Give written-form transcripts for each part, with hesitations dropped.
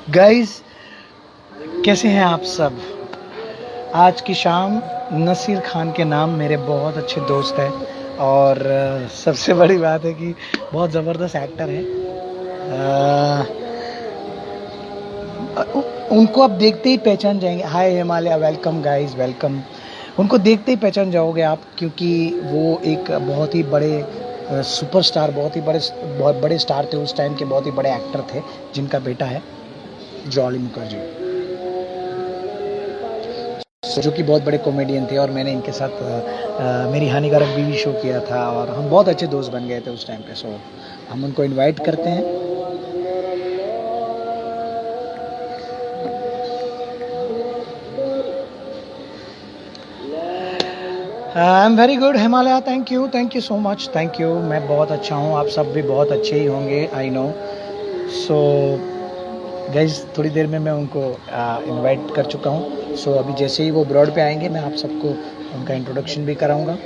Guys, कैसे हैं आप सब? आज की शाम नसीर खान के नाम मेरे बहुत अच्छे दोस्त हैं और सबसे बड़ी बात है कि बहुत ज़बरदस्त एक्टर हैं। उनको आप देखते ही पहचान जाएंगे। हाय हिमालय, वेलकम गाइस, वेलकम। उनको देखते ही पहचान जाओगे आप, क्योंकि वो एक बहुत ही बड़े सुपरस्टार, बहुत बड़े स्टार थे उस टाइम के, बहुत ही बड़े एक्टर थे जिनका बेटा है जॉली मुखर्जी, जो कि बहुत बड़े कॉमेडियन थे। और मैंने इनके साथ मेरी हानिकारक बीवी शो किया था और हम बहुत अच्छे दोस्त बन गए थे उस टाइम पे। सो हम उनको इनवाइट करते हैं। I am very good Himalaya, thank you so much, thank you. मैं बहुत अच्छा हूँ, आप सब भी बहुत अच्छे ही होंगे, आई नो। सो गाइज, थोड़ी देर में मैं उनको इनवाइट कर चुका हूँ। सो अभी जैसे ही वो ब्रॉड पे आएंगे मैं आप सबको उनका इंट्रोडक्शन भी कराऊंगा।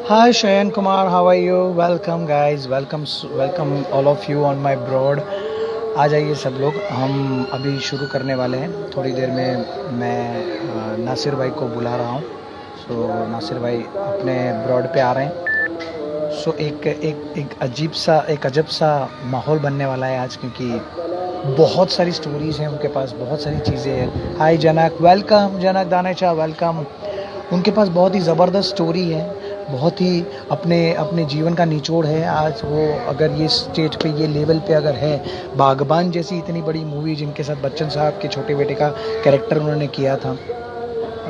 Hi Shayan Kumar, how are you? Welcome guys, welcome all of you on my broad. आ जाइए सब लोग, हम अभी शुरू करने वाले हैं। थोड़ी देर में मैं नासिर भाई को बुला रहा हूँ। सो नासिर भाई अपने ब्रॉड पे आ रहे हैं। सो एक अजब सा माहौल बनने वाला है आज, क्योंकि बहुत सारी स्टोरीज हैं उनके पास, बहुत सारी चीज़ें हैं। हाय जनक, वेलकम। जनक दानेचा, वेलकम। उनके पास बहुत ही ज़बरदस्त स्टोरी है, बहुत ही अपने अपने जीवन का निचोड़ है। आज वो अगर ये स्टेज पे, ये लेवल पे अगर है, बागबान जैसी इतनी बड़ी मूवी जिनके साथ बच्चन साहब के छोटे बेटे का कैरेक्टर उन्होंने किया था,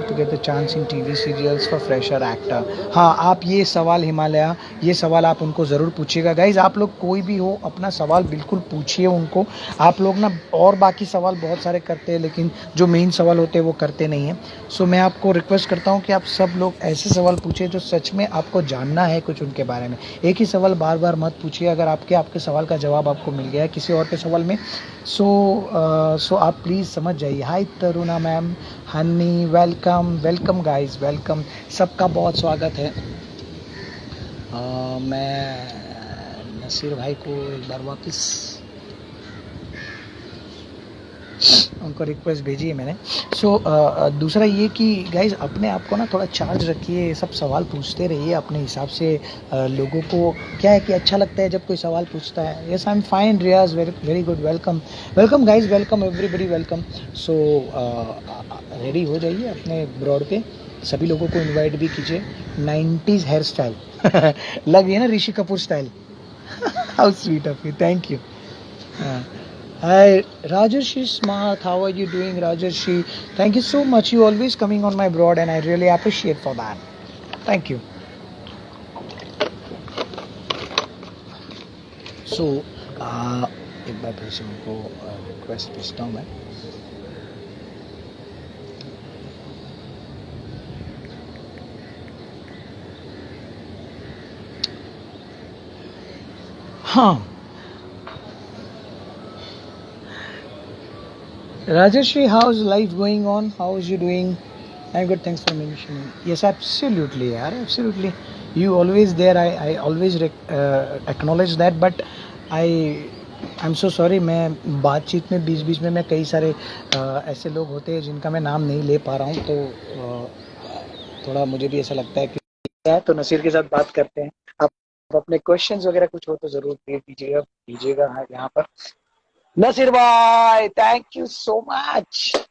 to get the chance in TV serials for fresher actor. हाँ, आप ये सवाल हिमालय, ये सवाल आप उनको ज़रूर पूछिएगा। गाइज, आप लोग कोई भी हो, अपना सवाल बिल्कुल पूछिए उनको। आप लोग ना और बाकी सवाल बहुत सारे करते हैं, लेकिन जो मेन सवाल होते हैं वो करते नहीं हैं। सो मैं आपको रिक्वेस्ट करता हूँ कि आप सब लोग ऐसे सवाल पूछिए जो सच में आपको जानना है कुछ उनके बारे में। एक ही सवाल बार बार मत पूछिए। अगर आपके सवाल का जवाब आपको मिल गया है किसी और के सवाल में, सो आप प्लीज़ समझ जाइए। Hi Taruna ma'am, honey, welcome welcome guys, welcome. सबका बहुत स्वागत है। मैं नसीर भाई को एक बार वापस उनको रिक्वेस्ट भेजी है मैंने। सो दूसरा ये कि गाइज, अपने आप को ना थोड़ा चार्ज रखिए, सब सवाल पूछते रहिए अपने हिसाब से। लोगों को क्या है कि अच्छा लगता है जब कोई सवाल पूछता है। Yes, I am fine Riyaz, very very good, welcome welcome guys, welcome everybody, welcome. So ready हो जाइए अपने ब्रॉड पे, सभी लोगों को इनवाइट भी कीजिए। 90s हेयर स्टाइल लग रही है ना, Rishi Kapoor style. How sweet of you, thank you. Hi, Rajarshi Smart. How are you doing, Rajarshi? Thank you so much. You always coming on my broad, and I really appreciate for that. Thank you. So, एक बार फिर से उनको request भेजता हूँ मैं। हाँ, Rajarshi, how's life going on? How is you doing? I'm good, thanks for mentioning. Yes, absolutely, yaar, absolutely. You always there. I always acknowledge that, but I'm so sorry. मैं बातचीत में बीच बीच में मैं कई सारे ऐसे लोग होते हैं जिनका मैं नाम नहीं ले पा रहा हूँ, तो थोड़ा मुझे भी ऐसा लगता है कि तो नसीर के साथ बात करते हैं। आप अपने क्वेश्चंस वगैरह कुछ हो तो जरूर कीजिएगा यहाँ पर। नसीर भाई, थैंक यू सो मच।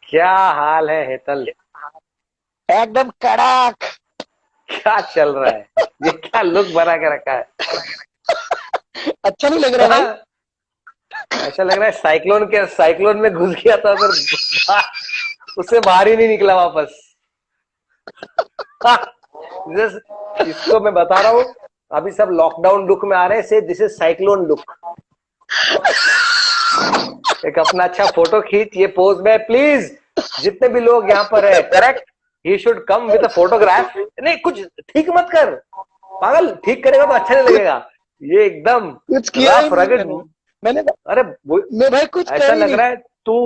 क्या हाल है हेतल? एकदम कड़क। क्या चल रहा है? ये क्या लुक बना के रखा है? अच्छा नहीं लग रहा भाई? ऐसा लग रहा है साइक्लोन में घुस गया था, फिर उससे बाहर ही नहीं निकला वापस। इसको मैं बता रहा हूँ, अभी सब लॉकडाउन लुक में आ रहे हैं, से दिस इज साइक्लोन लुक। एक अपना अच्छा फोटो खींच ये पोज में प्लीज। जितने भी लोग यहाँ पर है, correct, he should come with a photograph. नहीं, कुछ ठीक मत कर पागल, ठीक करेगा तो अच्छा नहीं लगेगा। ये एकदम कुछ किया ही रफ नहीं रगड़। मैंने। अरे मैं भाई कुछ ऐसा कर ही लग नहीं। रहा है तू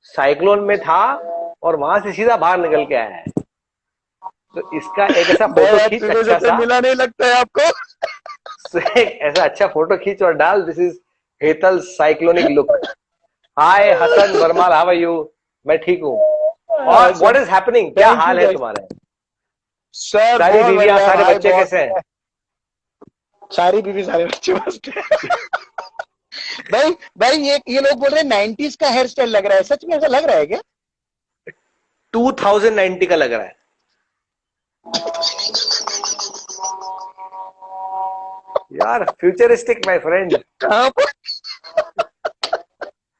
साइक्लोन में था और वहां से सीधा बाहर निकल के आया है। तो इसका एक ऐसा फोटो मैं खींच तुम्हें अच्छा सबसे सा, मिला नहीं लगता है आपको? एक ऐसा अच्छा फोटो खींच और डाल, this is Hetal cyclonic look. Hi Hasan Varmal, how are you? मैं ठीक हूँ। और व्हाट इज हैपनिंग, क्या थैंक यू हाल है गाइस। तुम्हारे? सर सारी बहुत बीवियां, बढ़िया सारे भाई, बच्चे बहुत कैसे हैं? बढ़िया। सारी बीवी सारे बच्चे मस्त हैं। भाई भाई ये लोग बोल रहे हैं 90s का हेयर स्टाइल लग रहा है, सच में ऐसा लग रहा है क्या? 2090 का लग रहा है यार, फ्यूचरिस्टिक माय फ्रेंड। कहाँ पर?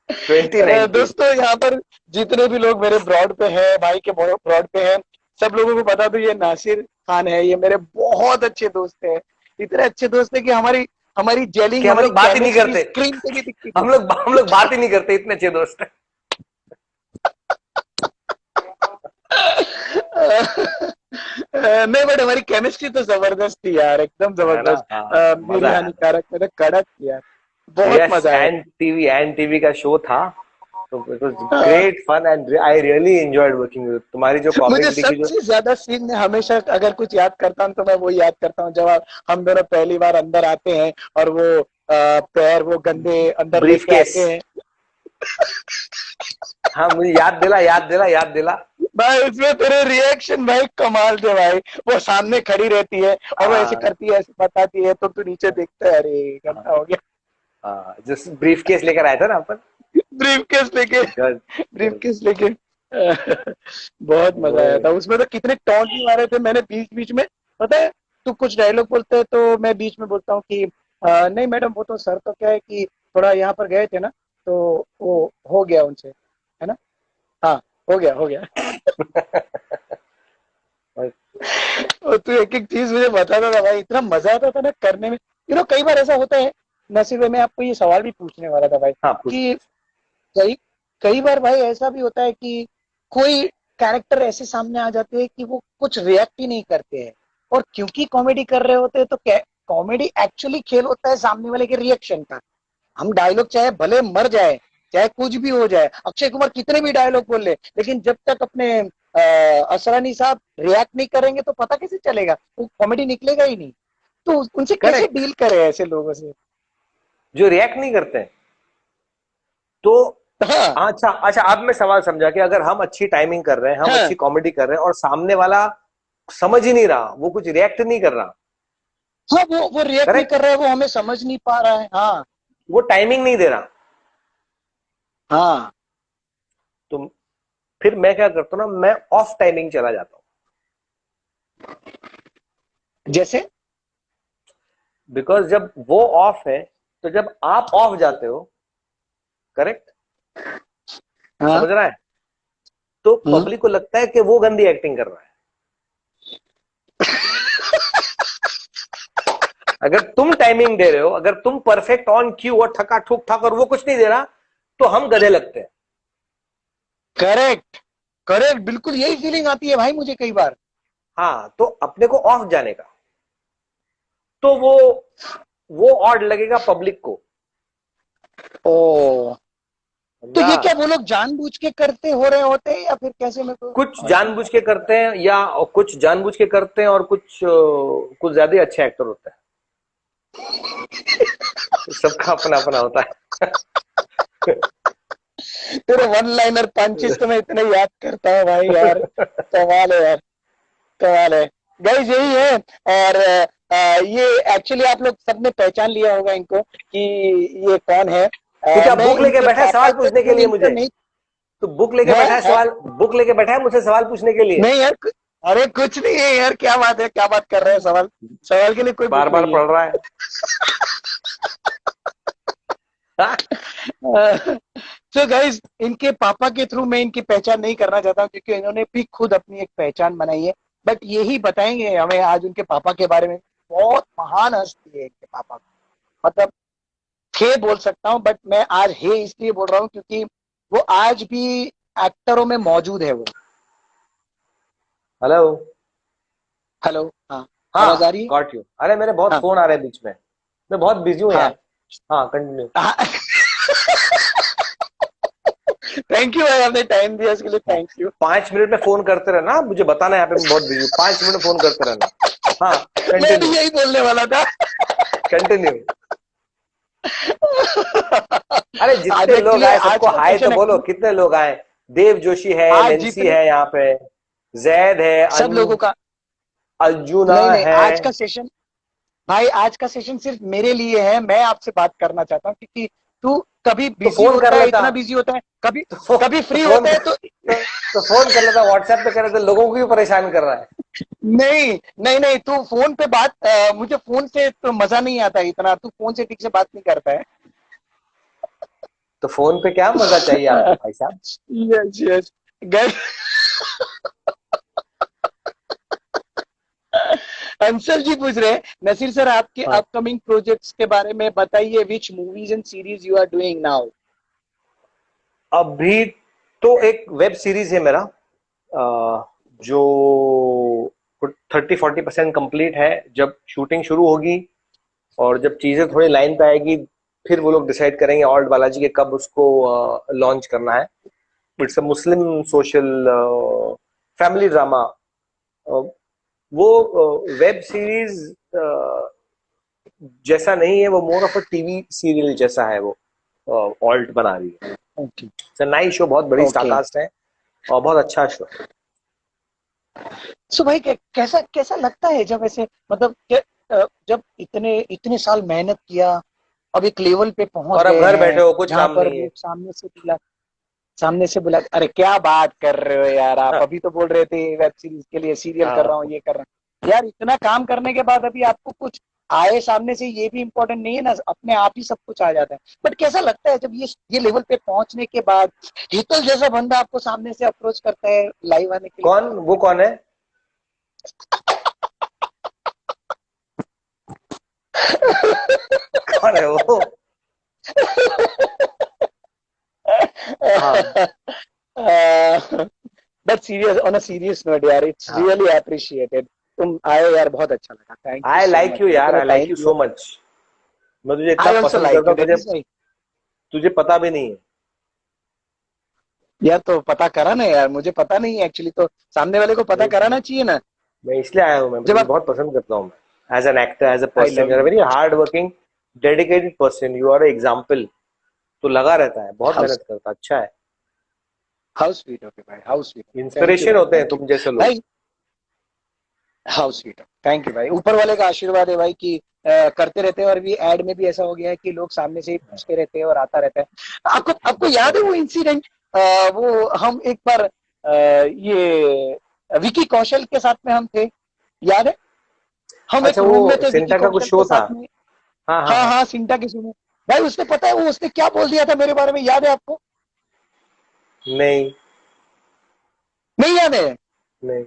2090। दोस्तों यहाँ पर जितने भी लोग मेरे ब्रॉड पे हैं, भाई के ब्रॉड पे हैं, सब लोगों को बता दो ये नासिर खान है, ये मेरे बहुत अच्छे दोस्त हैं। इतने अच्छे दोस्त हैं कि हमारी हमारी कि जेलिंग, हम हमारी लोग बात ही नहीं केमिस्ट्री करते, स्क्रीन पे भी दिखती थी। हम लोग बात ही नहीं करते, इतने अच्छे दोस्त हैं। नहीं बट हमारी केमिस्ट्री तो जबरदस्त थी यार, एकदम है ना? जबरदस्त। हाँ, मेरी मजा आया था। हानिकारक मेरा कड़क यार, बहुत यस, मजा आया। एन टीवी का शो था, तो इट वाज हाँ, great fun and I really enjoyed working with तुम्हारी जो मुझे कॉमेडी की जो। सबसे ज्यादा सीन में हमेशा अगर कुछ याद करता हूँ तो मैं वो याद करता हूँ जब हम दोनों पहली बार अंदर आते हैं और वो पैर वो गंदे अंदर ब्रीफ लेके केस। आते हैं। हाँ, मुझे याद दिला, याद दिला, याद दिला। भाई उसमें तेरे रिएक्शन भाई कमाल थे भाई। वो सामने खड़ी रहती है और वो ऐसे हाँ, करती है, ऐसे बताती है, तो तू नीचे देखता है, अरे हाँ, गंदा हो गया। हाँ, जिस ब्रीफ केस लेकर आया था ना अपन। ब्रीफकेस लेके, गज, गज। ब्रीफकेस लेके। बहुत मजा आया था ओए, उसमें, तो कितने टॉन्ट भी मारे थे मैंने बीच बीच में। पता है, तू कुछ डायलॉग बोलते है तो मैं बीच में बोलता हूँ कि नहीं मैडम, वो तो सर तो क्या है कि थोड़ा यहाँ पर गए थे ना, तो वो हो गया उनसे, है ना? हाँ, हो गया हो गया। और तू एक एक चीज मुझे बताता था भाई, इतना मजा आता था ना करने में। कई बार ऐसा होता है। नसीब में मैं आपको ये सवाल भी पूछने वाला था भाई हाँ, पूछ कि पूछ। कई कई बार भाई ऐसा भी होता है कि कोई कैरेक्टर ऐसे सामने आ जाते हैं कि वो कुछ रिएक्ट ही नहीं करते हैं, और क्योंकि कॉमेडी कर रहे होते हैं तो कॉमेडी एक्चुअली खेल होता है सामने वाले के रिएक्शन का। हम डायलॉग चाहे भले मर जाए, चाहे कुछ भी हो जाए, अक्षय कुमार कितने भी डायलॉग बोल ले, लेकिन जब तक अपने असरानी साहब रिएक्ट नहीं करेंगे तो पता कैसे चलेगा, वो कॉमेडी निकलेगा ही नहीं। तो उनसे कैसे करेक्ट। डील करे ऐसे लोगों से? जो रिएक्ट नहीं करते हैं, तो हाँ अच्छा अच्छा, अब मैं सवाल समझा कि अगर हम अच्छी टाइमिंग कर रहे हैं, हम हाँ अच्छी कॉमेडी कर रहे हैं और सामने वाला समझ ही नहीं रहा, वो कुछ रिएक्ट नहीं कर रहा। हाँ, वो रिएक्ट नहीं करेक्ट। कर रहा है, वो हमें समझ नहीं पा रहा है। हाँ वो टाइमिंग नहीं दे रहा। हाँ। तो फिर मैं क्या करता हूँ ना, मैं ऑफ टाइमिंग चला जाता हूँ। जैसे? बिकॉज जब वो ऑफ है, तो जब आप ऑफ जाते हो, करेक्ट, हाँ समझ रहा है, तो हाँ। पब्लिक को लगता है कि वो गंदी एक्टिंग कर रहा है। अगर तुम टाइमिंग दे रहे हो, अगर तुम परफेक्ट ऑन क्यू और ठका ठुक ठक और वो कुछ नहीं दे रहा, तो हम गधे लगते हैं। करेक्ट करेक्ट, बिल्कुल यही फीलिंग आती है भाई मुझे कई बार। हाँ, तो अपने को ऑफ जाने का, तो वो ऑड लगेगा पब्लिक को। ओ, तो समझा? ये क्या वो लोग जानबूझ के करते हो रहे होते हैं या फिर कैसे, मेरे को कुछ समझ नहीं जानबूझ के करते हैं, या कुछ जानबूझ के करते हैं, और कुछ ज्यादा ही अच्छे एक्टर होते हैं। सबका अपना अपना होता है। आ। तेरे वन लाइनर पंचेस तो मैं इतने याद करता हूँ भाई यार, कमाल है यार, कमाल है। गाइस यही है। और ये एक्चुअली आप लोग सबने पहचान लिया होगा इनको कि ये कौन है। तू क्या मैं बुक लेके इनके बैठा है पापा सवाल के पूछने के थ्रू लिए इनको मुझे? नहीं तू बुक लेके बैठा है, है। सवाल बुक लेके बैठा है मुझसे सवाल पूछने के लिए? नहीं यार, अरे कुछ नहीं है यार, क्या बात है, क्या बात कर रहे हैं, सवाल सवाल के लिए कोई बार बुक बार नहीं है। पढ़ रहा है। हाँ? तो गाइज इनके पापा के थ्रू मैं इनकी पहचान नहीं करना चाहता हूँ क्योंकि इन्होंने भी खुद अपनी एक पहचान बनाई है। बट यही बताएंगे हमें आज उनके पापा के बारे में। बहुत महान हस्ती है इनके पापा, मतलब थे बोल सकता हूँ, बट मैं आज है इसलिए बोल रहा हूँ क्योंकि वो आज भी एक्टरों में मौजूद है वो। हेलो। हेलो, हाँ, आवाज आ हाँ, रही है? Got you. अरे मेरे बहुत हाँ फोन आ रहे हैं बीच में, मैं बहुत बिजी हूँ हाँ यार। हाँ, कंटिन्यू। हाँ। थैंक थैंक यू भाई, आपने टाइम दिया इसके लिए, थैंक यू। 5 मिनट में फोन करते रहना, मुझे बताना यहाँ पे मैं बहुत बिजी हूँ, 5 मिनट में फोन करते रहना। हाँ, मैं भी कंटिन्यू यही बोलने वाला था। कंटिन्यू। अरे आज जितने लोग एक्चुअली आए आज सबको का हाय तो सेशन बोलो, एक्चुअली कितने लोग आए? देव जोशी है, आज नेंसी जितने है यहाँ पे, जैद है, सब लोगों का, अंजुना नहीं नहीं, है। आज का सेशन भाई, आज का सेशन सिर्फ मेरे लिए है। मैं आपसे बात करना चाहता हूँ क्योंकि तू कभी तो बिजी फोन कर होता है, लेता, इतना बिजी होता है, कभी तो, फो, कभी तो फ्री फोन होता है तो तो फोन कर लेता, व्हाट्सएप पे कर लेता, लोगों को क्यों परेशान कर रहा है? नहीं नहीं नहीं, तू फोन पे बात मुझे फोन से तो मजा नहीं आता है इतना, तू फोन से ठीक से बात नहीं करता है। तो फोन पे क्या मजा चाहिए आपको भाई साहब? Yes yes. अंशल जी पूछ रहे हैं, नसीर सर आपके हाँ, अपकमिंग प्रोजेक्ट्स के बारे में बताइए, which movies and series you are doing now. अभी तो एक वेब सीरीज है मेरा, जो 30-40% कंप्लीट है। जब शूटिंग शुरू होगी और जब चीजें थोड़ी लाइन पे आएगी, फिर वो लोग डिसाइड करेंगे ऑल्ट बालाजी के कब उसको लॉन्च करना है। It's a Muslim social family drama. वो वेब सीरीज जैसा नहीं है, वो more of a TV serial जैसा है। वो ऑल्ट बना रही है। Okay it's a nice show, बहुत बड़ी ओके। स्टारकास्ट है और बहुत अच्छा शो। सो भाई कैसा कैसा लगता है जब ऐसे, मतलब जब इतने इतने साल मेहनत किया, अब एक लेवल पे पहुंच और अब गए घर बैठे हैं हो, कुछ जहां काम पर नहीं है। लोग सामने से बुला, अरे क्या बात कर रहे हो यार, आप हाँ, अभी तो बोल रहे थे वेब सीरीज के लिए सीरियल कर रहा हाँ। हूँ, ये कर रहा हूँ यार, इतना काम करने के बाद अभी आपको कुछ आए सामने से, ये भी इम्पोर्टेंट नहीं है ना, अपने आप ही सब कुछ आ जाता है। बट कैसा लगता है जब ये लेवल पे पहुंचने के बाद हितल जैसा बंदा आपको सामने से अप्रोच करता है लाइव आने के लिए। कौन, वो कौन है? कौन है वो? हाँ, but serious, on a serious note यार, इट्स हाँ। रियली अप्रिशिएटेड, तुम आए यार, बहुत अच्छा लगा, thank you I so like much, you मेरे को यार, ना आई लाइक टाइम यू दिया। So much. मैं तुझे इतना आई ऑल्सो पसंद लाइक करता यू, हूँ, दैट तुझे इज राइट। तुझे पता भी नहीं है। यार तो पता करा ना यार, मुझे पता नहीं है एक्चुअली, तो सामने वाले को पता नहीं, कराना चाहिए ना। मैं इसलिए आया हूँ, मैं जब तुझे आप, बहुत पसंद करता हूँ मैं, as an actor, as a I person, love you are you. Very hard working, dedicated person, you are example. तो लगा रहता है, बहुत हाउस मेहनत करता, अच्छा है। हाउ स्वीट ओके भाई, how sweet, thank you inspiration भाई, होते हैं थैंक यू तुम जैसे लोग। भाई, हाउ स्वीट, थैंक यू भाई, ऊपर वाले का आशीर्वाद है भाई कि करते रहते हैं, और भी एड में भी ऐसा हो गया है कि लोग सामने से ही पूछते रहते हैं और आता रहता है। आपको आपको याद है वो इंसिडेंट, वो हम एक बार ये विकी कौशल के साथ में हम थे, याद है? हम एक अच्छा, रूम में वो थे विकी सेंटा का कुछ कौशल शो के था। साथ में। हाँ, हाँ, हाँ हाँ। हाँ, सिंटा के सुनो भाई, उसने पता है वो उसने क्या बोल दिया था मेरे बारे में, याद है आपको? नहीं, नहीं याद है? नहीं।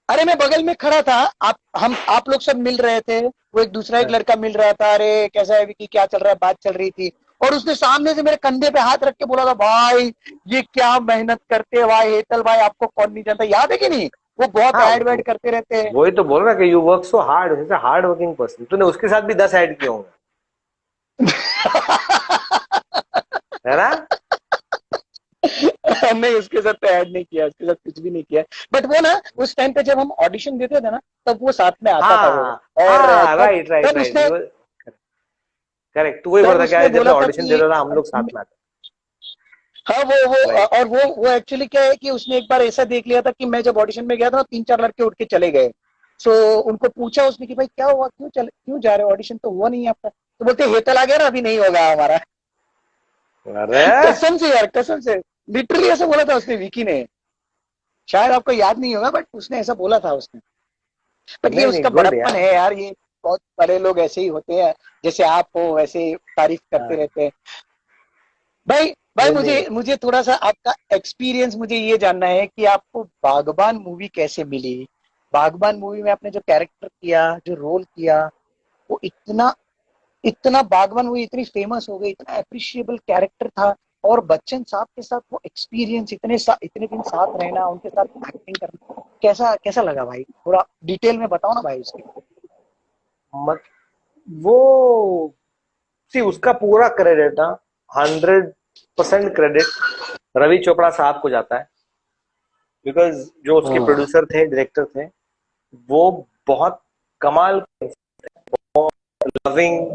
अरे मैं बगल में खड़ा था, आप लोग सब मिल रहे थे, वो एक दूसरा एक हाँ। लड़का मिल रहा था, अरे कैसा है विकी, क्या चल रहा है, बात चल रही थी, और उसने सामने से मेरे कंधे पे हाथ रख के बोला था, भाई ये क्या मेहनत करते हैं भाई, हेतल भाई आपको कौन नहीं जानता, याद है कि नहीं? वो बहुत हाँ, ऐड वैड करते रहते हैं। वही तो बोल रहा कि you work so hard, hard working person. तूने उसके साथ भी 10 ऐड किए होंगे, है ना? नहीं उसके साथ तो ऐड नहीं किया, उसके साथ कुछ भी नहीं किया, बट वो ना उस टाइम पे जब हम ऑडिशन देते थे ना, तब वो साथ में आता था वो, हाँ, और हाँ, तब राइट, राइट, तब राइट। उसने करेक्ट, तू वही बोल तब रहा क्या, उसने जब मैं बोला था ऑडिशन कि देता था हम लोग साथ में आते। हाँ वो राइट। और वो एक्चुअली क्या है कि उसने एक बार ऐसा देख लिया था कि मैं जब ऑडिशन में गया था, तीन चार लड़के उठ के चले गए। सो उनको पूछा उसने कि भाई क्या हुआ, क्यों जा रहे हो, ऑडिशन तो हुआ नहीं है आपका, तो बोलते हेतल आ गया ना, अभी नहीं होगा हमारा। अरे, कसम से यार, कसम से, लिटरली ऐसा बोला था उसने, विकी ने। शायद आपको याद नहीं होगा बट उसने ऐसा बोला था उसने। बट ये नहीं, उसका नहीं, गुड बड़प्पन यार। है यार, ये बहुत बड़े लोग ऐसे ही होते हैं, जैसे आप हो वैसे ही तारीफ करते हाँ, रहते हैं। भाई भाई, नहीं, मुझे नहीं। मुझे थोड़ा सा आपका एक्सपीरियंस मुझे ये जानना है कि आपको बागबान मूवी कैसे मिली। बागबान मूवी में आपने जो कैरेक्टर किया, जो रोल किया, वो इतना इतना बागबान मूवी इतनी फेमस हो गई, इतना अप्रिशिएबल कैरेक्टर था, और बच्चन साहब के साथ वो एक्सपीरियंस, इतने दिन साथ रहना, उनके साथ एक्टिंग करना, कैसा कैसा लगा भाई, थोड़ा डिटेल में बताओ ना भाई उसके। मत वो सी उसका पूरा क्रेडिट ना, 100% क्रेडिट रवि चोपड़ा साहब को जाता है, बिकॉज जो उसके प्रोड्यूसर थे, डायरेक्टर थे, वो बहुत कमाल, लविंग,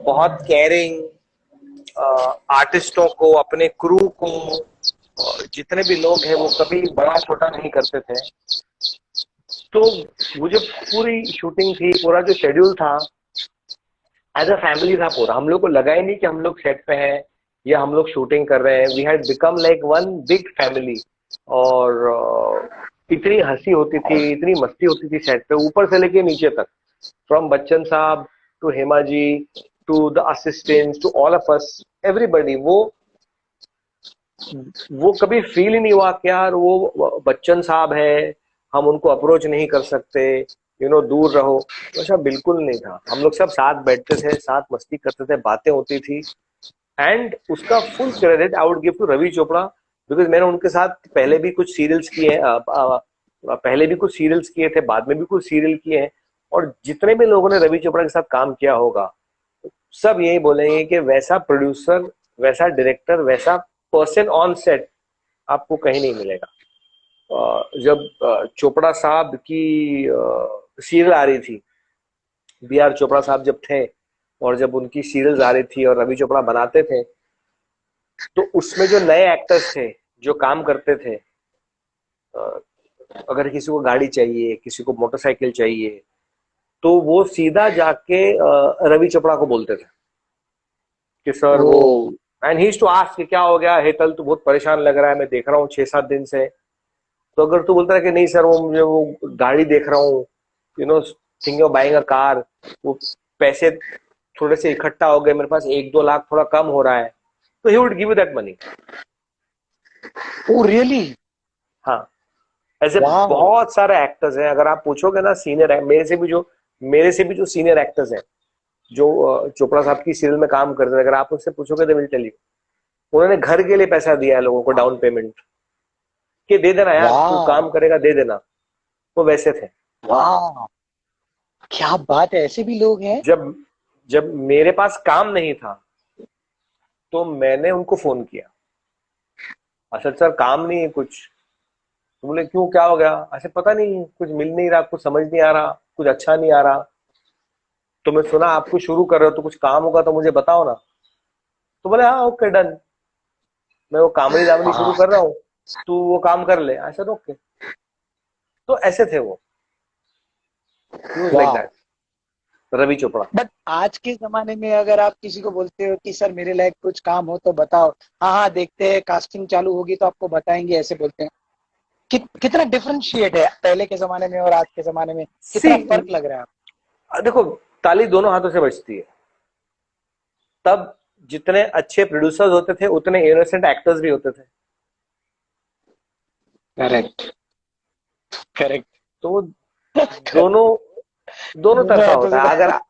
बहुत केयरिंग, आर्टिस्टों को, अपने क्रू को, जितने भी लोग हैं वो कभी बड़ा छोटा नहीं करते थे। तो वो जो पूरी शूटिंग थी, पूरा जो शेड्यूल था, एज अ फैमिली था पूरा। हम लोग को लगा ही नहीं कि हम लोग सेट पे हैं या हम लोग शूटिंग कर रहे हैं। We had become like one big family. और इतनी हंसी होती थी, इतनी मस्ती होती थी सेट पे, ऊपर से लेके नीचे तक, फ्रॉम बच्चन साहब to Hema ji to the assistants to all of us, everybody. वो कभी फील ही नहीं हुआ कि यार वो बच्चन साहब है, हम उनको अप्रोच नहीं कर सकते, दूर रहो। ऐसा बिल्कुल नहीं था। हम लोग सब साथ बैठते थे, साथ मस्ती करते थे, बातें होती थी। एंड उसका full credit I would give to Ravi Chopra, because मैंने उनके साथ पहले भी कुछ सीरियल्स किए हैं, बाद में भी कुछ सीरियल किए हैं। और जितने भी लोगों ने रवि चोपड़ा के साथ काम किया होगा, सब यही बोलेंगे कि वैसा प्रोड्यूसर, वैसा डायरेक्टर, वैसा पर्सन ऑन सेट आपको कहीं नहीं मिलेगा। जब चोपड़ा साहब की सीरियल आ रही थी, बी आर चोपड़ा साहब जब थे, और जब उनकी सीरियल्स आ रही थी और रवि चोपड़ा बनाते थे, तो उसमें जो नए एक्टर्स थे जो काम करते थे, अगर किसी को गाड़ी चाहिए, किसी को मोटरसाइकिल चाहिए, तो वो सीधा जाके रवि चोपड़ा को बोलते थे कि सर वो, and he used to ask कि क्या हो गया हेतल, तू बहुत परेशान लग रहा है, मैं देख रहा हूँ 6-7 दिन से। तो अगर तू बोलता है कि नहीं सर, वो मुझे वो गाड़ी देख रहा हूँ, thinking of buying a car, वो पैसे थोड़े से इकट्ठा हो गए, मेरे पास 1-2 लाख थोड़ा कम हो रहा है, तो he would give you that money. Oh really? हाँ, ऐसे बहुत सारे एक्टर्स हैं। अगर आप पूछोगे ना सीनियर, मेरे से भी जो सीनियर एक्टर्स हैं, जो चोपड़ा साहब की सीरियल में काम करते थे, अगर आप उससे पूछोगे तो विल टेल यू, उन्होंने घर के लिए पैसा दिया है लोगों को, डाउन पेमेंट, कि दे देना यार, तू काम करेगा दे देना। वो वैसे थे। वाह, क्या बात है, ऐसे भी लोग हैं। जब जब मेरे पास काम नहीं था, तो मैंने उनको फोन किया, अच्छा सर काम नहीं है कुछ। तो बोले क्यों, क्या हो गया? ऐसे पता नहीं, कुछ मिल नहीं रहा, कुछ समझ नहीं आ रहा, कुछ अच्छा नहीं आ रहा। तो मैं सुना आप कुछ शुरू कर रहे हो, तो कुछ काम होगा तो मुझे बताओ ना। तो बोले हाँ ओके डन, मैं वो कामड़ी दामड़ी शुरू कर रहा हूँ, तू वो काम कर ले। ऐसा तो ओके। तो ऐसे थे वो, like that, Ravi Chopra. But आज के जमाने में अगर आप किसी को बोलते हो कि सर मेरे लायक कुछ काम हो तो बताओ, हाँ हाँ देखते हैं, कास्टिंग चालू होगी तो आपको बताएंगे, ऐसे बोलते हैं। कितना डिफरेंशिएट है पहले के जमाने में और आज के जमाने में, कितना फर्क लग रहा है? देखो, ताली दोनों हाथों से बजती है। तब जितने अच्छे प्रोड्यूसर्स होते थे, उतने इनोसेंट एक्टर्स भी होते थे। Correct, correct. तो दोनों दोनों तरफा होता है।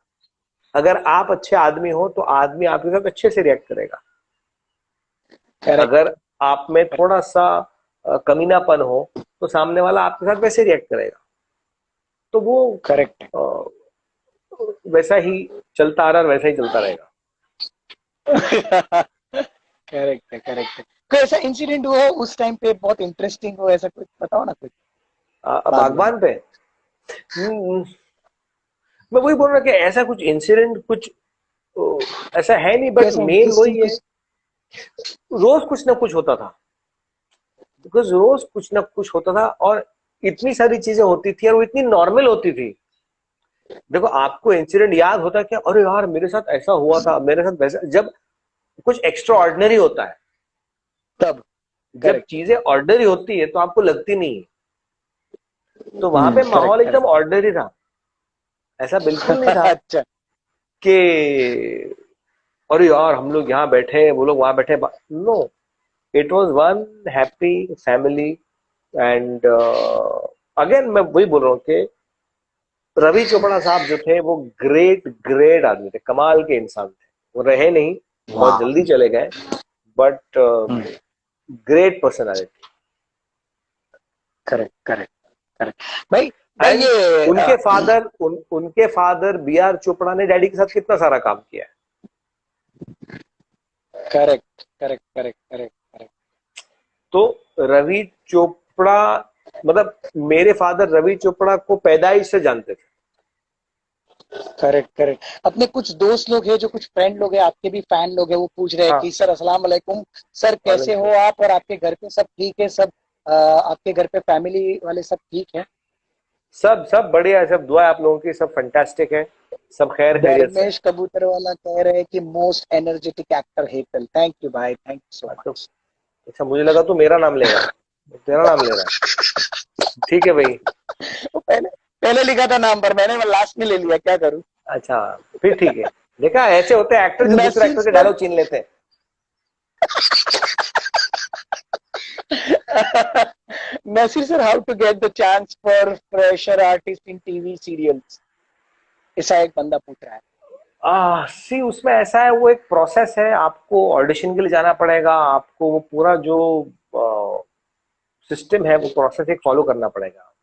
अगर आप अच्छे आदमी हो, तो आदमी आपके साथ अच्छे से रिएक्ट करेगा। अगर आप में थोड़ा सा कमीनापन हो, तो सामने वाला आपके साथ वैसे रिएक्ट करेगा। तो वो करेक्ट, वैसा ही चलता आ रहा है, वैसा ही चलता रहेगा। करेक्ट है, करेक्ट है। कोई ऐसा इंसिडेंट हुआ हो उस टाइम पे बहुत इंटरेस्टिंग हो, ऐसा कुछ बताओ ना कुछ। बागबान पे मैं वही बोल रहा कि ऐसा कुछ इंसिडेंट कुछ ऐसा है नहीं, बट मेन वही है, रोज कुछ ना कुछ होता था। बिकॉज रोज कुछ ना कुछ होता था, और इतनी सारी चीजें होती थी, और वो इतनी नॉर्मल होती थी। देखो, आपको इंसिडेंट याद होता है क्या, अरे यार मेरे साथ ऐसा हुआ था, मेरे साथ वैसा। जब कुछ एक्स्ट्रा ऑर्डिनरी होता है, तब जब चीजें ऑर्डिनरी होती है तो आपको लगती नहीं है। तो वहां पे माहौल एकदम ऑर्डिनरी था, ऐसा बिल्कुल नहीं था अच्छा, कि अरे यार हम लोग यहाँ बैठे, वो लोग वहां बैठे। No, it was one happy family. And again मैं वही बोल रहा हूँ कि रवि चोपड़ा साहब जो थे, वो ग्रेट ग्रेट आदमी थे, कमाल के इंसान थे। वो रहे नहीं, बहुत जल्दी चले गए, but great personality. Correct, correct, correct. भाई एंड ये उनके फादर बी आर चोपड़ा ने डैडी के साथ कितना सारा काम किया है। Correct, correct, correct, correct, correct. तो रवि चोपड़ा, मतलब मेरे फादर रवि चोपड़ा को पैदाइश से जानते थे। Correct correct. अपने कुछ दोस्त लोग हैं, जो कुछ फ्रेंड लोग हैं, आपके भी फैन लोग हैं, वो पूछ रहे हैं हाँ, कि सर अस्सलाम वालेकुम, सर मालूम कैसे हो था। आप, और आपके घर पे सब ठीक है, सब आपके घर पे फैमिली वाले सब ठीक है? सब सब बढ़िया है, सब दुआ है आप लोगों की, सब फैंटास्टिक है, सब खैर खैरियत से है। धर्मेश कबूतर वाला कह रहे हैं कि most energetic actor Hetal. Thank you भाई, थैंक यू सो हाँ, तो मच। अच्छा, मुझे लगा तू मेरा नाम लेगा, तेरा नाम ले रहा है। ठीक है भाई। वो पहले पहले लिखा था नाम पर, मैंने लास्ट में ले लिया, क्या करूं। अच्छा, फिर ठीक है। देखा, ऐसे होते हैं एक्टर जो दूसरे नसीर एक्टर के सर। डायलॉग छीन लेते हैं। Naseer sir, how to get the chance for fresher artist in TV serials, ऐसा एक बंदा पूछ रहा है। सी उसमें ऐसा है, वो एक प्रोसेस है, आपको ऑडिशन के लिए जाना पड़ेगा, आपको वो पूरा जो सिस्टम है, वो प्रोसेस एक फॉलो करना पड़ेगा।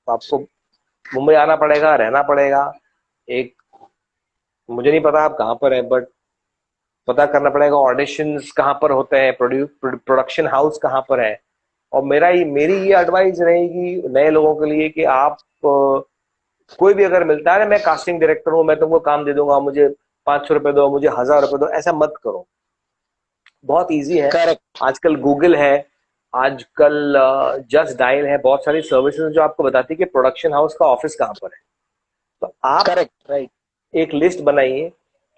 तो आपको मुंबई आना पड़ेगा, रहना पड़ेगा। एक, मुझे नहीं पता आप कहाँ पर है, बट पता करना पड़ेगा ऑडिशंस कहाँ पर होते हैं, प्रोडक्शन हाउस कहाँ पर है। और मेरी ये एडवाइस रहेगी नए लोगों के लिए कि आप कोई भी अगर मिलता है ना, मैं कास्टिंग डायरेक्टर हूँ, मैं तुमको काम दे दूंगा, मुझे 500 रुपए दो, मुझे 1000 रुपए दो, ऐसा मत करो। बहुत इजी है। करेक्ट आजकल गूगल है, आजकल जस्ट डायल है, बहुत सारी सर्विसेज जो आपको बताती है कि प्रोडक्शन हाउस का ऑफिस कहाँ पर है। तो आप करेक्ट राइट। एक लिस्ट बनाइए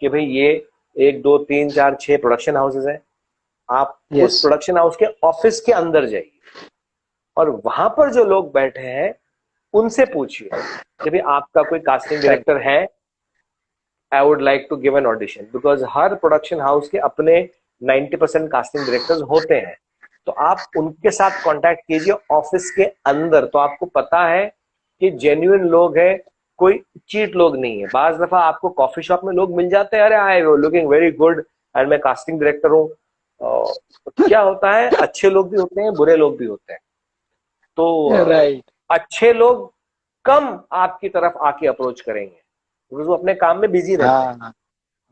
कि भाई ये 1 2 3 4 6 प्रोडक्शन हाउसेज है। आप उस यस। प्रोडक्शन हाउस के ऑफिस के अंदर जाइए, और वहां पर जो लोग बैठे हैं उनसे पूछिए कि भाई आपका कोई कास्टिंग करेक्ट डायरेक्टर है, I would like to give an audition. Because हर प्रोडक्शन हाउस के अपने 90% कास्टिंग डायरेक्टर्स होते हैं। तो आप उनके साथ कांटेक्ट कीजिए ऑफिस के अंदर, तो आपको पता है कि जेन्युइन लोग हैं, कोई चीट लोग नहीं है। बाज दफा आपको कॉफी शॉप में लोग मिल जाते हैं, अरे I looking very good and मैं कास्टिंग डायरेक्टर हूँ। तो क्या होता है, अच्छे लोग भी होते हैं, बुरे लोग भी होते हैं। तो राइट। अच्छे लोग कम आपकी तरफ आके अप्रोच करेंगे, क्योंकि वो अपने काम में बिजी रहते हैं। हाँ।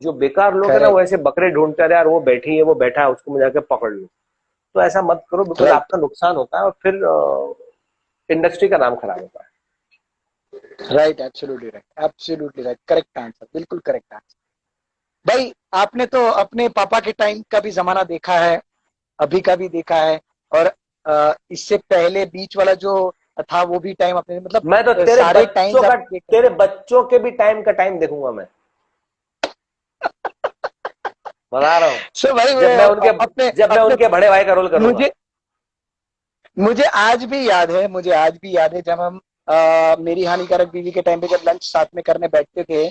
जो बेकार लोग है ना, वो करेक्ट। ऐसे बकरे ढूंढते हैं, अरे यार वो बैठी है, वो बैठा है, उसको मुझे जाके पकड़ लो। तो ऐसा मत करो, बिकॉज राइट आपका नुकसान होता है और फिर इंडस्ट्री का नाम खराब होता है। Right. Absolutely right, absolutely right, correct answer, बिल्कुल करेक्ट आंसर। भाई आपने तो अपने पापा के टाइम का भी जमाना देखा है, अभी का भी देखा है, और इससे पहले बीच वाला जो था वो भी टाइम अपने, मतलब मैं तो सारे टाइम्स आप देख तेरे रहे हैं। बच्चों के भी टाइम का टाइम देखूंगा मैं, बता रहा हूँ। सो भाई जब मैं उनके अपने जब मैं अपने उनके बड़े भाई का रोल करूंगा। मुझे मुझे आज भी याद है, मुझे आज भी याद है जब हम मेरी हानिकारक बीवी के टाइम पे जब लंच साथ में करने बैठते थे,